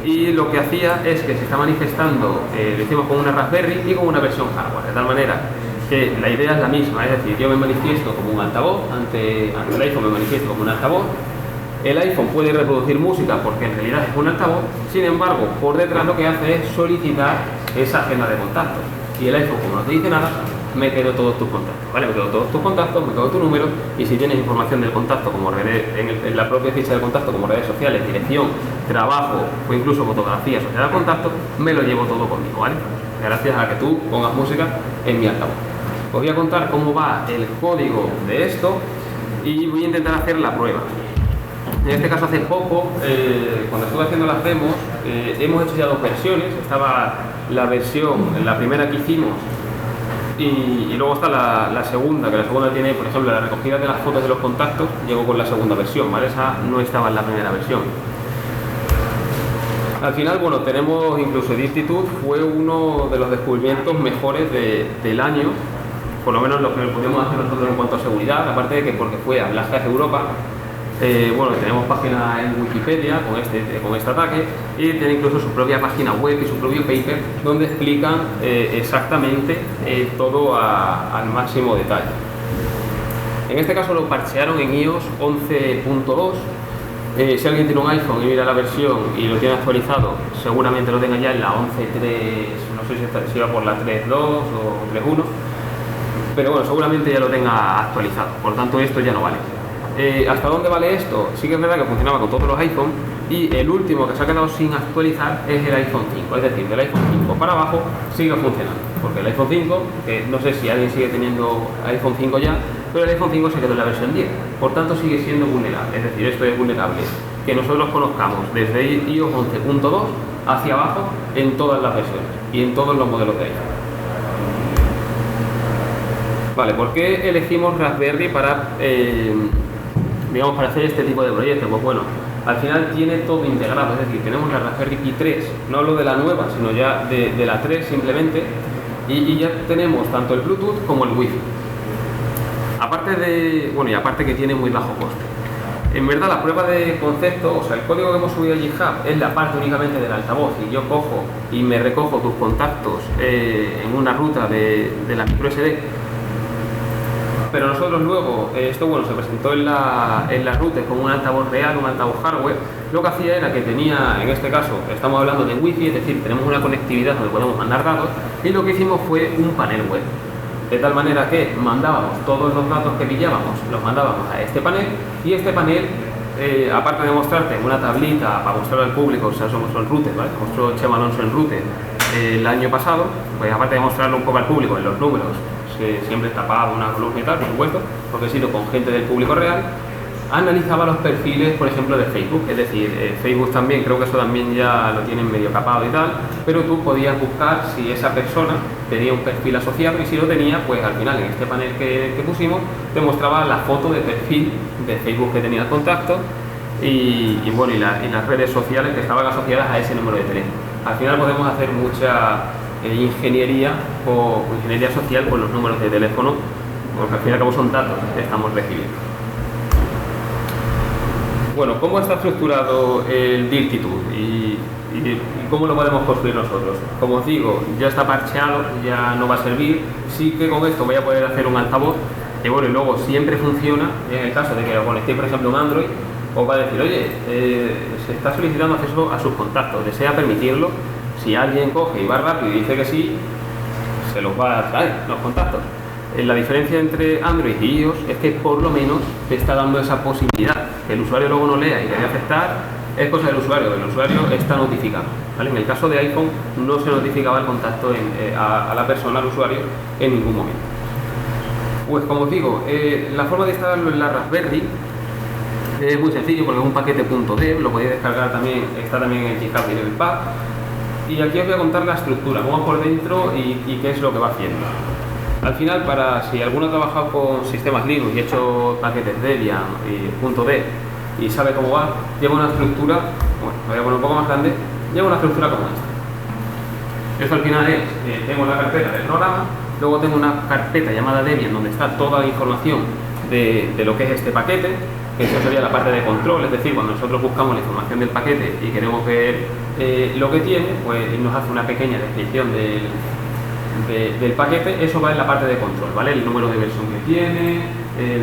y lo que hacía es que se está manifestando, lo hicimos con una Raspberry y con una versión hardware, de tal manera que la idea es la misma, es decir, yo me manifiesto como un altavoz, ante el iPhone me manifiesto como un altavoz, el iPhone puede reproducir música porque en realidad es un altavoz, sin embargo, por detrás lo que hace es solicitar esa agenda de contactos, y el iPhone, como no te dice nada, me quedo todos tus contactos, ¿vale? Me quedo todos tus contactos, me quedo tu número, y si tienes información del contacto, como en la propia ficha del contacto, como redes sociales, dirección, trabajo o incluso fotografía asociada al contacto, me lo llevo todo conmigo, ¿vale? Gracias a que tú pongas música en mi altavoz. Os voy a contar cómo va el código de esto y voy a intentar hacer la prueba. En este caso, hace poco, cuando estuve haciendo las demos, hemos hecho ya dos versiones. Estaba la versión, la primera que hicimos, y luego está la segunda, que la segunda tiene, por ejemplo, la recogida de las fotos de los contactos, llegó con la segunda versión, ¿vale? Esa no estaba en la primera versión. Al final, bueno, tenemos incluso Dirtitude, fue uno de los descubrimientos mejores del año, por lo menos lo que pudimos hacer nosotros en cuanto a seguridad, aparte de que porque fue a Black Hat Europa. Bueno, tenemos página en Wikipedia con este ataque, y tiene incluso su propia página web y su propio paper donde explican exactamente todo al máximo detalle. En este caso lo parchearon en iOS 11.2. Si alguien tiene un iPhone y mira la versión y lo tiene actualizado, seguramente lo tenga ya en la 11.3, no sé si va por la 3.2 o 3.1, pero bueno, seguramente ya lo tenga actualizado, por tanto esto ya no vale. ¿Hasta dónde vale esto? Sí que es verdad que funcionaba con todos los iPhone, y el último que se ha quedado sin actualizar es el iPhone 5, es decir, del iPhone 5 para abajo sigue funcionando, porque el iPhone 5, que no sé si alguien sigue teniendo iPhone 5 ya, pero el iPhone 5 se quedó en la versión 10, por tanto sigue siendo vulnerable, es decir, esto es vulnerable que nosotros conozcamos desde iOS 11.2 hacia abajo en todas las versiones y en todos los modelos de iPhone. Vale, ¿por qué elegimos Raspberry para hacer este tipo de proyectos? Pues bueno, al final tiene todo integrado, es decir, tenemos la Raspberry Pi 3, no hablo de la nueva, sino ya de la 3 simplemente, y ya tenemos tanto el Bluetooth como el Wi-Fi. Aparte que tiene muy bajo coste. En verdad, la prueba de concepto, o sea, el código que hemos subido a GitHub es la parte únicamente del altavoz, y yo cojo y me recojo tus contactos en una ruta de la micro SD. Pero nosotros luego, esto bueno, se presentó en las routers como un altavoz real, un altavoz hardware. Lo que hacía era que tenía, en este caso, estamos hablando de Wi-Fi, es decir, tenemos una conectividad donde podemos mandar datos, y lo que hicimos fue un panel web. De tal manera que mandábamos todos los datos que pillábamos, los mandábamos a este panel, y este panel, aparte de mostrarte una tablita para mostrarlo al público, o sea, somos el router, ¿vale? Mostró Chema Alonso en router el año pasado, pues aparte de mostrarlo un poco al público en los números, siempre tapado una columna y tal, por supuesto, porque he sido con gente del público real, analizaba los perfiles, por ejemplo, de Facebook, es decir, Facebook también, creo que eso también ya lo tienen medio capado y tal, pero tú podías buscar si esa persona tenía un perfil asociado, y si lo tenía, pues al final en este panel que pusimos, te mostraba la foto de perfil de Facebook que tenía el contacto, y las redes sociales que estaban asociadas a ese número de teléfono. Al final podemos hacer mucha ingeniería social con los números de teléfono, porque al fin y al cabo son datos que estamos recibiendo. Bueno, ¿cómo está estructurado el Dirtitude y cómo lo podemos construir nosotros? Como os digo, ya está parcheado, ya no va a servir. Sí que con esto voy a poder hacer un altavoz, y bueno, y luego siempre funciona. En el caso de que lo conectéis, por ejemplo, en Android, os va a decir, oye, se está solicitando acceso a sus contactos, desea permitirlo. Si alguien coge y va rápido y dice que sí, se los va a traer los contactos. La diferencia entre Android y iOS es que por lo menos te está dando esa posibilidad. Que el usuario luego no lea y le dé a aceptar es cosa del usuario, el usuario está notificado, ¿vale? En el caso de iPhone no se notificaba el contacto a la persona, al usuario, en ningún momento. Pues como os digo, la forma de instalarlo en la Raspberry es muy sencillo, porque es un paquete .dev, lo podéis descargar también, está también en GitHub y en el pack. Y aquí os voy a contar la estructura, cómo va por dentro y qué es lo que va haciendo. Al final, si alguno ha trabajado con sistemas Linux y ha hecho paquetes Debian y .dev y sabe cómo va, lleva una estructura, bueno, lo voy a poner un poco más grande, lleva una estructura como esta. Esto al final es, tengo la carpeta del programa, luego tengo una carpeta llamada Debian donde está toda la información de lo que es este paquete. que eso sería la parte de control, es decir, cuando nosotros buscamos la información del paquete y queremos ver lo que tiene, pues nos hace una pequeña descripción del paquete. Eso va en la parte de control, ¿vale? El número de versión que tiene,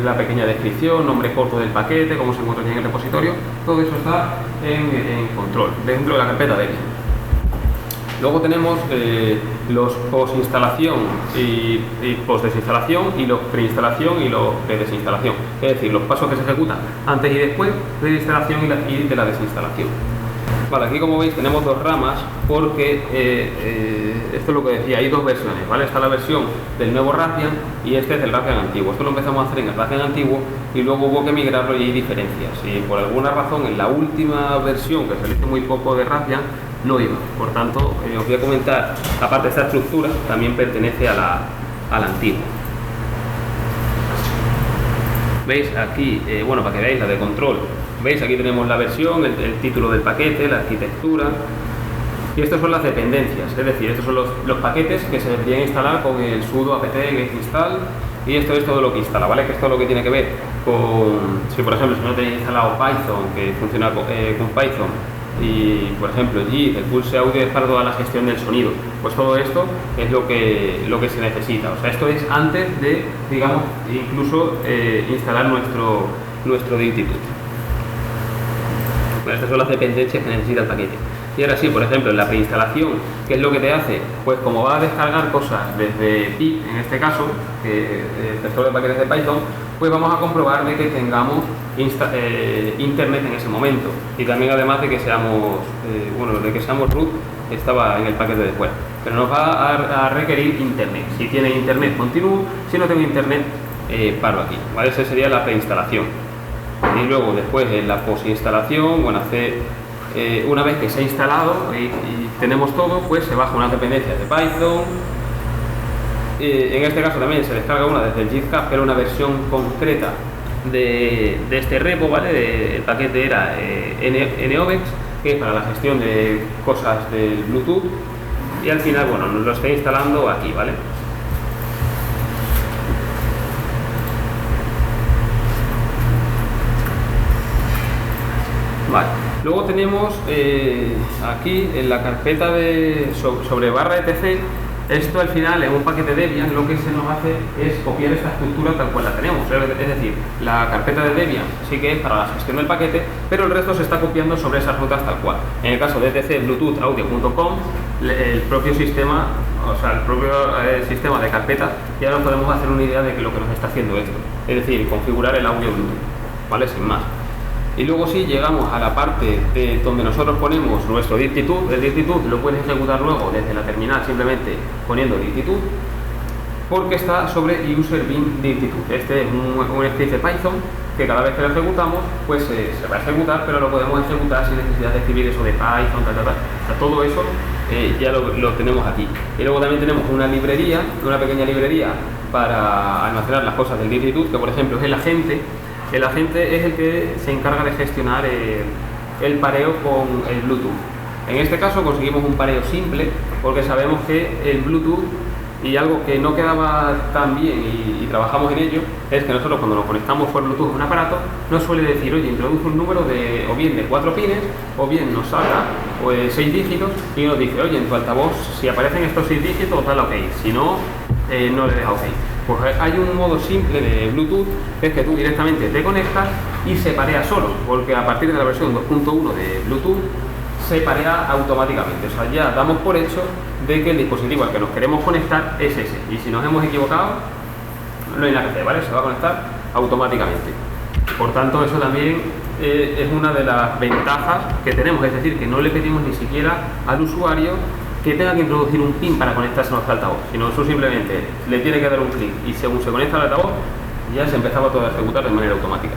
la pequeña descripción, nombre corto del paquete, cómo se encuentra en el repositorio, todo eso está en control, dentro de la carpeta Debian. Luego tenemos los post-instalación y post-desinstalación, y los pre-instalación y los pre-desinstalación. Es decir, los pasos que se ejecutan antes y después de la instalación y de la desinstalación. Vale, aquí como veis tenemos dos ramas porque esto es lo que decía, hay dos versiones, ¿vale? Está la versión del nuevo Raspbian y este es el Raspbian antiguo. Esto lo empezamos a hacer en el Raspbian antiguo y luego hubo que migrarlo y hay diferencias. Y por alguna razón en la última versión, que se hizo muy poco de Raspbian, no iba. Por tanto, os voy a comentar, aparte de esta estructura, también pertenece a la antigua. ¿Veis? Aquí, bueno, para que veáis la de control, ¿veis? Aquí tenemos la versión, el título del paquete, la arquitectura. Y estas son las dependencias, es decir, estos son los paquetes que se deberían instalar con el sudo apt get install. Y esto es todo lo que instala, ¿vale? Que esto es lo que tiene que ver con, si por ejemplo, si no tenéis instalado Python, que funciona con Python, y por ejemplo JIT, el Pulse Audio es para toda la gestión del sonido, pues todo esto es lo que se necesita. O sea, esto es antes de, digamos, incluso instalar nuestro DirectTut. Bueno, estas son las dependencias que necesita el paquete. Y ahora sí, por ejemplo, en la preinstalación, ¿qué es lo que te hace? Pues como va a descargar cosas desde pip, en este caso, el gestor de paquetes de Python, pues vamos a comprobar de que tengamos internet en ese momento, y también además de que seamos root, estaba en el paquete de fuera, pero nos va a requerir internet. Si tiene internet, continúo; si no tengo internet, paro aquí, ¿vale? Esa sería la preinstalación. Y luego después en la postinstalación, bueno, una vez que se ha instalado y tenemos todo, pues se baja unas dependencias de Python. En este caso también se descarga una desde el GitHub, que era una versión concreta de este repo, ¿vale? El paquete era NOVEX, que es para la gestión de cosas del Bluetooth, y al final, bueno, nos lo está instalando aquí, ¿vale? Vale. Luego tenemos aquí en la carpeta sobre barra etc. Esto al final en un paquete Debian lo que se nos hace es copiar esta estructura tal cual la tenemos. Es decir, la carpeta de Debian sí que es para la gestión del paquete, pero el resto se está copiando sobre esas rutas tal cual. En el caso de etc bluetoothaudio.com, el propio sistema, sistema de carpeta, ya nos podemos hacer una idea de que lo que nos está haciendo esto. Es decir, configurar el audio Bluetooth, ¿vale? Sin más. Y luego sí llegamos a la parte donde nosotros ponemos nuestro DirectTut. El DirectTut lo puedes ejecutar luego desde la terminal simplemente poniendo DirectTut, porque está sobre user-bin DirectTut. Este es un script de Python que cada vez que lo ejecutamos pues se va a ejecutar, pero lo podemos ejecutar sin necesidad de escribir eso de Python, tal. O sea, todo eso ya lo tenemos aquí. Y luego también tenemos una pequeña librería para almacenar las cosas del DirectTut, que por ejemplo es el agente. El agente es el que se encarga de gestionar el pareo con el Bluetooth. En este caso conseguimos un pareo simple porque sabemos que el Bluetooth, y algo que no quedaba tan bien y trabajamos en ello, es que nosotros cuando nos conectamos por Bluetooth a un aparato nos suele decir, oye, introduce un número o bien de 4 pines o bien nos saca 6 dígitos y nos dice, oye, en tu altavoz si aparecen estos 6 dígitos dale OK, si no, no le deja OK. Pues hay un modo simple de Bluetooth, que es que tú directamente te conectas y se parea solo, porque a partir de la versión 2.1 de Bluetooth se parea automáticamente. O sea, ya damos por hecho de que el dispositivo al que nos queremos conectar es ese, y si nos hemos equivocado no hay nada que hacer, ¿vale? Se va a conectar automáticamente. Por tanto, eso también es una de las ventajas que tenemos, es decir, que no le pedimos ni siquiera al usuario que tenga que introducir un pin para conectarse a nuestro altavoz, sino eso simplemente le tiene que dar un clic y según se conecta al altavoz ya se empezaba todo a ejecutar de manera automática.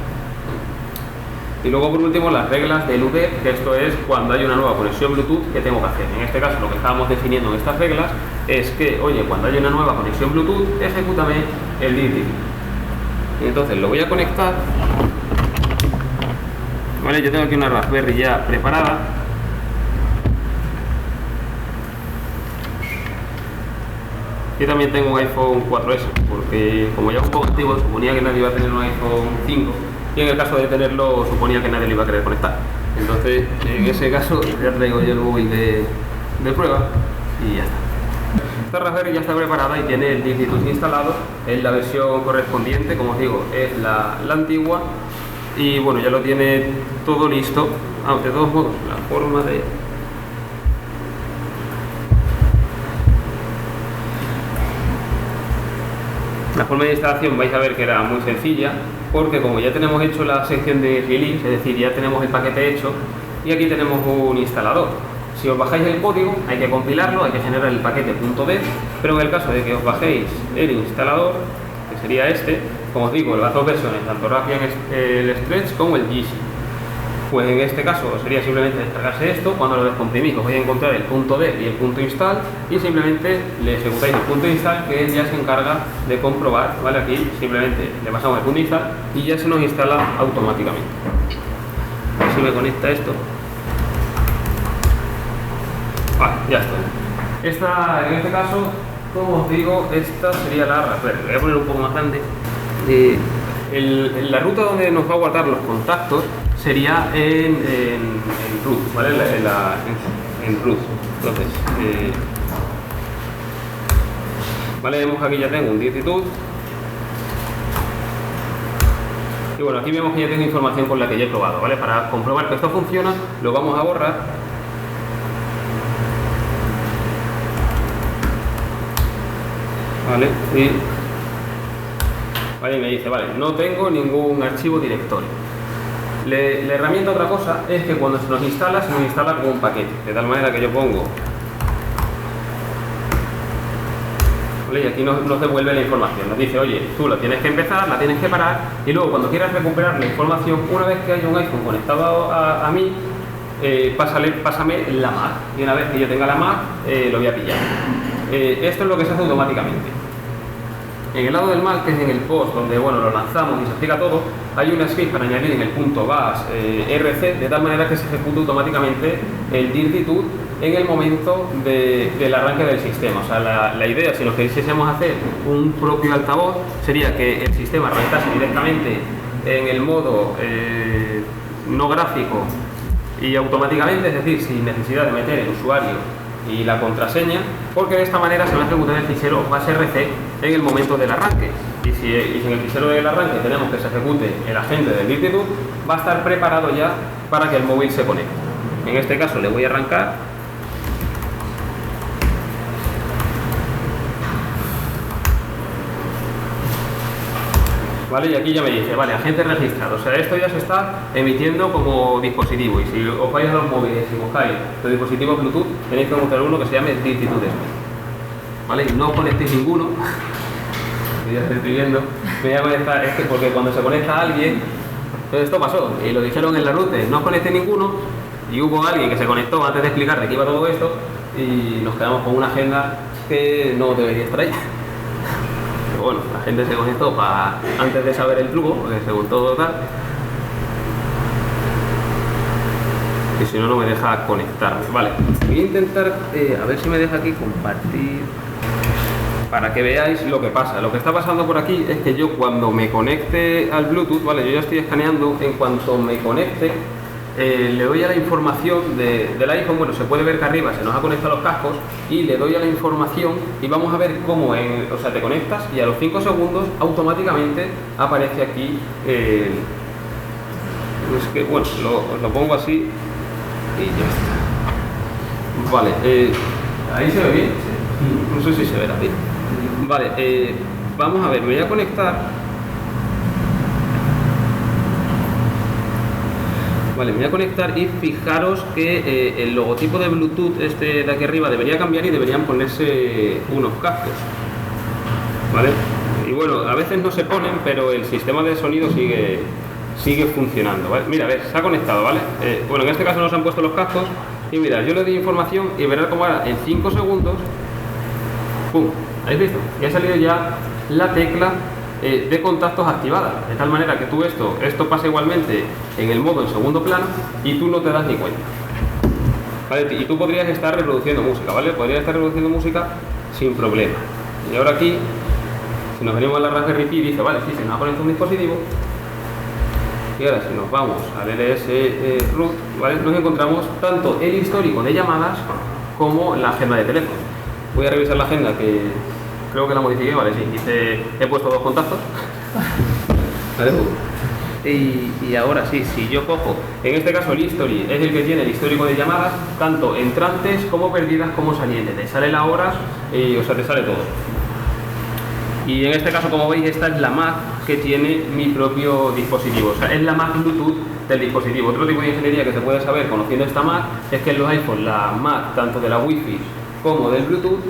Y luego por último las reglas del UDEP, que esto es cuando hay una nueva conexión Bluetooth que tengo que hacer. En este caso lo que estábamos definiendo en estas reglas es que, oye, cuando haya una nueva conexión Bluetooth, ejecútame el DirectTut. Y entonces lo voy a conectar. Vale, yo tengo aquí una Raspberry ya preparada. Yo también tengo un iPhone 4S, porque como ya es un poco antiguo, suponía que nadie iba a tener un iPhone 5, y en el caso de tenerlo suponía que nadie le iba a querer conectar. Entonces, en ese caso, ya traigo yo el móvil de prueba y ya está. Esta Raspberry ya está preparada y tiene el DigiTouch instalado en la versión correspondiente, como os digo, es la antigua, y bueno, ya lo tiene todo listo. De todos modos, la forma de instalación vais a ver que era muy sencilla, porque como ya tenemos hecho la sección de release, es decir, ya tenemos el paquete hecho y aquí tenemos un instalador. Si os bajáis el código hay que compilarlo, hay que generar el paquete .dev, pero en el caso de que os bajéis el instalador, que sería este, como os digo, las dos versiones, tanto Raspbian el Stretch como el Yeezy. Pues en este caso sería simplemente descargarse esto. Cuando lo descomprimís os vais a encontrar el .dev y el .install y simplemente le ejecutáis el .install, que él ya se encarga de comprobar, ¿vale? Aquí simplemente le pasamos el .install y ya se nos instala automáticamente. A ver si me conecta esto. Vale, ya está. En este caso, como os digo, esta sería la Raspberry. Voy a poner un poco más grande. La ruta donde nos va a guardar los contactos sería en root, ¿vale? En root. Entonces, vale, vemos que aquí ya tengo un DigiTouch. Y bueno, aquí vemos que ya tengo información con la que ya he probado, ¿vale? Para comprobar que esto funciona, lo vamos a borrar. Vale, y me dice, vale, no tengo ningún archivo directorio. La herramienta, otra cosa, es que cuando se nos instala como un paquete, de tal manera que yo pongo, ¿vale? Y aquí nos devuelve la información, nos dice, oye, tú la tienes que empezar, la tienes que parar, y luego cuando quieras recuperar la información, una vez que haya un iPhone conectado a mí, pásame la Mac, y una vez que yo tenga la Mac, lo voy a pillar. Esto es lo que se hace automáticamente. En el lado del Mac, que es en el post donde bueno, lo lanzamos y se explica todo, hay una script para añadir en el .bas rc, de tal manera que se ejecuta automáticamente el DigiTouch en el momento del arranque del sistema. O sea, la idea, si nos quisiésemos hacer un propio altavoz, sería que el sistema arrancase directamente en el modo no gráfico y automáticamente, es decir, sin necesidad de meter el usuario y la contraseña, porque de esta manera se va a ejecutar el fichero basrc en el momento del arranque. Y si en el fichero del arranque tenemos que se ejecute el agente del DigiTouch, va a estar preparado ya para que el móvil se conecte. En este caso le voy a arrancar. ¿Vale? Y aquí ya me dice, vale, agente registrado, o sea, esto ya se está emitiendo como dispositivo, y si os vais a los móviles y buscáis los dispositivos Bluetooth, tenéis que encontrar uno que se llame DigiTouch, ¿vale? Y no conectéis ninguno, ya estoy viendo, me voy a conectar, es que porque cuando se conecta a alguien, entonces esto pasó, y lo dijeron en la ruta, no conectéis ninguno, y hubo alguien que se conectó antes de explicar de qué iba todo esto, y nos quedamos con una agenda que no debería estar ahí. Bueno, la gente se conectó antes de saber el truco, porque según todo tal, y si no, no me deja conectarme. Vale, voy a intentar, a ver si me deja aquí compartir, para que veáis lo que pasa. Lo que está pasando por aquí es que yo cuando me conecte al Bluetooth, vale, yo ya estoy escaneando, en cuanto me conecte, le doy a la información del iPhone, bueno, se puede ver que arriba se nos ha conectado los cascos, y le doy a la información y vamos a ver cómo, o sea, te conectas y a los 5 segundos automáticamente aparece aquí, es que, bueno, lo pongo así y ya está. Vale, ahí se ve bien, no sé si se verá bien. Vale, vamos a ver, me voy a conectar. Vale, me voy a conectar y fijaros que el logotipo de Bluetooth este de aquí arriba debería cambiar y deberían ponerse unos cascos, ¿vale? Y bueno, a veces no se ponen, pero el sistema de sonido sigue funcionando, ¿vale? Mira, a ver, se ha conectado, ¿vale? Bueno, en este caso no se han puesto los cascos y mira, yo le doy información y verás cómo ahora en 5 segundos, ¡pum! ¿Habéis visto? Ya ha salido ya la tecla de contactos activada, de tal manera que tú esto pasa igualmente en el modo en segundo plano y tú no te das ni cuenta, ¿vale? Y tú podrías estar reproduciendo música, ¿vale? Podrías estar reproduciendo música sin problema. Y ahora aquí, si nos venimos a la Raspberry Pi, dice, vale, sí, se nos ha conectado un dispositivo, Y ahora si nos vamos al LS root, ¿vale? Nos encontramos tanto el histórico de llamadas como la agenda de teléfono. Voy a revisar la agenda, que creo que la modifiqué, vale, sí, he puesto 2 contactos. ¿Vale? Y ahora sí, si yo cojo, en este caso el history es el que tiene el histórico de llamadas, tanto entrantes como perdidas como salientes. Te sale la hora, o sea, te sale todo. Y en este caso, como veis, esta es la Mac que tiene mi propio dispositivo. O sea, es la Mac Bluetooth del dispositivo. Otro tipo de ingeniería que se puede saber conociendo esta Mac es que en los iPhones la Mac, tanto de la Wi-Fi como del Bluetooth,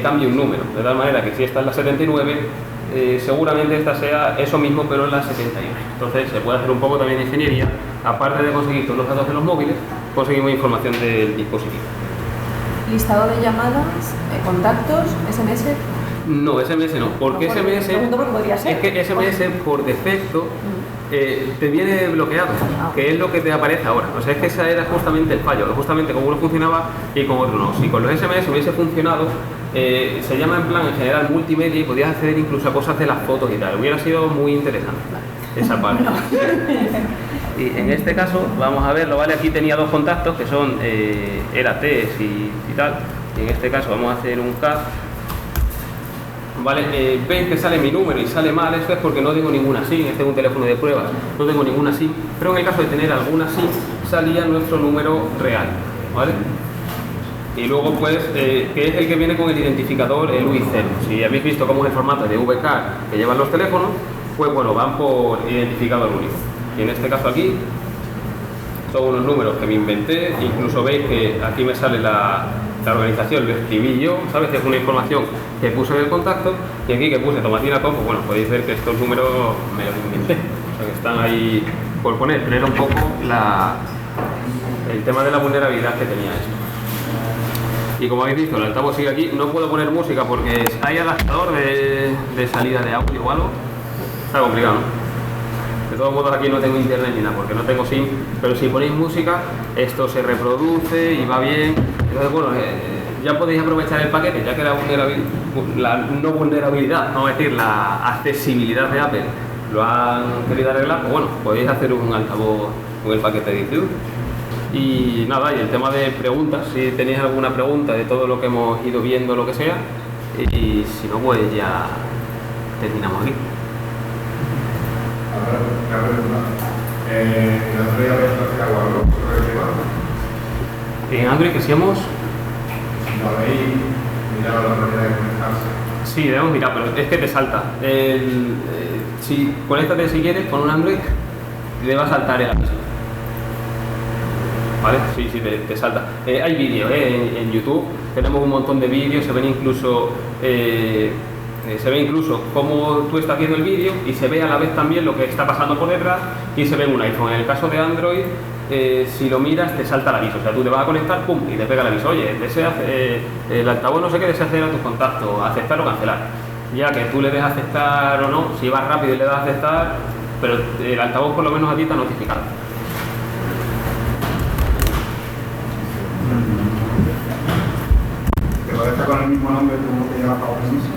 cambia un número. De tal manera que si esta es la 79, seguramente esta sea eso mismo, pero en la 71. Entonces se puede hacer un poco también de ingeniería. Aparte de conseguir todos los datos de los móviles, conseguimos información del dispositivo. Listado de llamadas, contactos, SMS. No, SMS no, porque SMS es que SMS por defecto te viene bloqueado, que es lo que te aparece ahora. O sea, es que ese era justamente el fallo, justamente como uno funcionaba y como otro no. Si con los SMS hubiese funcionado, se llama en plan en general multimedia y podías acceder incluso a cosas de las fotos y tal. Hubiera sido muy interesante esa parte. Y en este caso, vamos a verlo, ¿vale? Aquí tenía 2 contactos que son era test y tal. Y en este caso vamos a hacer un cat. Vale, veis que sale mi número y sale mal, esto es porque no tengo ninguna SIM, este es un teléfono de pruebas, no tengo ninguna SIM, pero en el caso de tener alguna SIM salía nuestro número real, ¿vale? Y luego pues, que es el que viene con el identificador, el UI0. Si habéis visto cómo es el formato de VCAR que llevan los teléfonos, pues bueno, van por identificador único. Y en este caso aquí, son unos números que me inventé, incluso veis que aquí me sale la organización, lo escribí yo, ¿sabes? Que es una información que puse en el contacto, y aquí que puse Tomatina Com, pues bueno, podéis ver que estos números me los inventé, o sea que están ahí por poner, pero era un poco el tema de la vulnerabilidad que tenía esto. Y como habéis visto, el altavoz sigue aquí, no puedo poner música porque hay adaptador de salida de audio o algo, está complicado, ¿no? De todos modos aquí no tengo internet ni nada porque no tengo SIM, pero si ponéis música esto se reproduce y va bien. Entonces bueno, ya podéis aprovechar el paquete, ya que la no vulnerabilidad, vamos a decir, la accesibilidad de Apple lo han querido arreglar, pues bueno, podéis hacer un altavoz con el paquete de YouTube. Y nada, y el tema de preguntas, si tenéis alguna pregunta de todo lo que hemos ido viendo, lo que sea, y si no, pues ya terminamos aquí. En Android que seamos. ¿No habéis mirado la manera de conectarse? Sí, debemos mirar, pero es que te salta. Si conéctate si quieres con un Android, te va a saltar el aviso. ¿Vale? Sí, te salta. Hay vídeos en YouTube, tenemos un montón de vídeos, se ven incluso cómo tú estás viendo el vídeo y se ve a la vez también lo que está pasando por detrás y se ve en un iPhone. En el caso de Android, si lo miras te salta el aviso, o sea, tú te vas a conectar, pum, y te pega el aviso, oye, el altavoz no sé qué desea hacer a tus contactos, aceptar o cancelar. Ya que tú le des aceptar o no, si vas rápido y le das a aceptar, pero el altavoz por lo menos a ti te ha notificado. ¿Te conecta con el mismo nombre que uno que lleva para mismo?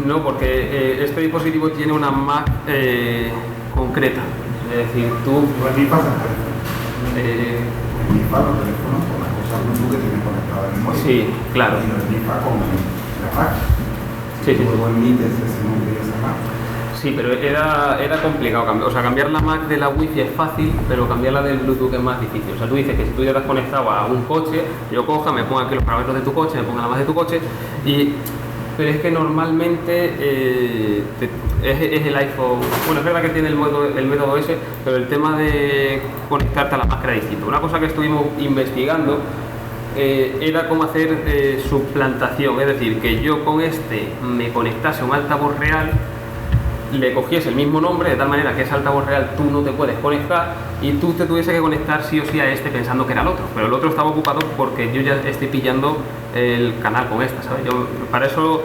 No, porque este dispositivo tiene una Mac concreta, es decir, tú... ¿Tú aquí pasas teléfono? NIFA los teléfonos con las cosas Bluetooth que tienen conectadas en el móvil. Sí, claro. Y los NIFA con la Mac. Sí, sí. Luego emites ese nombre y esa Mac. Sí, pero era complicado cambiar. O sea, cambiar la Mac de la Wi-Fi es fácil, pero cambiarla del Bluetooth es más difícil. O sea, tú dices que si tú ya te has conectado a un coche, yo coja, me ponga aquí los parámetros de tu coche, me ponga la Mac de tu coche, pero es que normalmente es el iPhone. Bueno, es verdad que tiene el método ese, pero el tema de conectarte a la Mac era distinto. Una cosa que estuvimos investigando era cómo hacer suplantación, es decir, que yo con me conectase a un altavoz real, le cogiese el mismo nombre de tal manera que ese altavoz real tú no te puedes conectar y tú te tuviese que conectar sí o sí a pensando que era el otro, pero el otro estaba ocupado porque yo ya estoy pillando el canal con ¿sabes? Para eso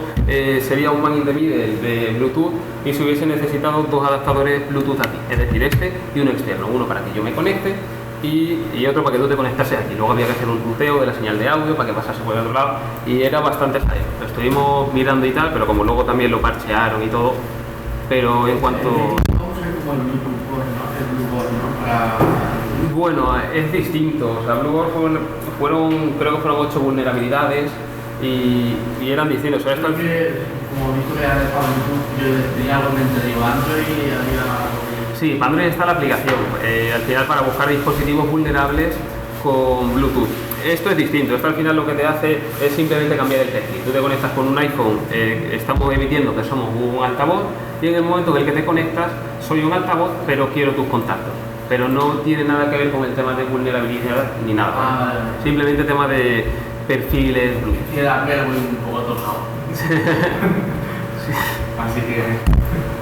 sería un man in the middle de Bluetooth y se hubiese necesitado 2 adaptadores Bluetooth aquí, es decir, y uno externo, uno para que yo me conecte y otro para que tú te conectases aquí. Luego había que hacer un ruteo de la señal de audio para que pasase por el otro lado y era bastante fallo. Lo estuvimos mirando y tal, pero como luego también lo parchearon y todo, pero en cuanto... Vamos a ir como el Bluetooth, ¿no? El Bluetooth contra... Bueno, es distinto. O sea, Bluehost creo que fueron 8 vulnerabilidades y eran distintos. O sea, Creo que, como he visto que hay para YouTube, yo tenía algo en mente, digo, Android y había algo... Sí, para Android está la aplicación. Al final para buscar dispositivos vulnerables con Bluetooth. Esto es distinto, esto al final lo que te hace es simplemente cambiar el text. Tú te conectas con un iPhone, estamos emitiendo que somos un altavoz y en el momento en el que te conectas soy un altavoz pero quiero tus contactos. Pero no tiene nada que ver con el tema de vulnerabilidad ni nada. Vale. Simplemente tema de perfiles Bluetooth. Era un poco tocado. Así que...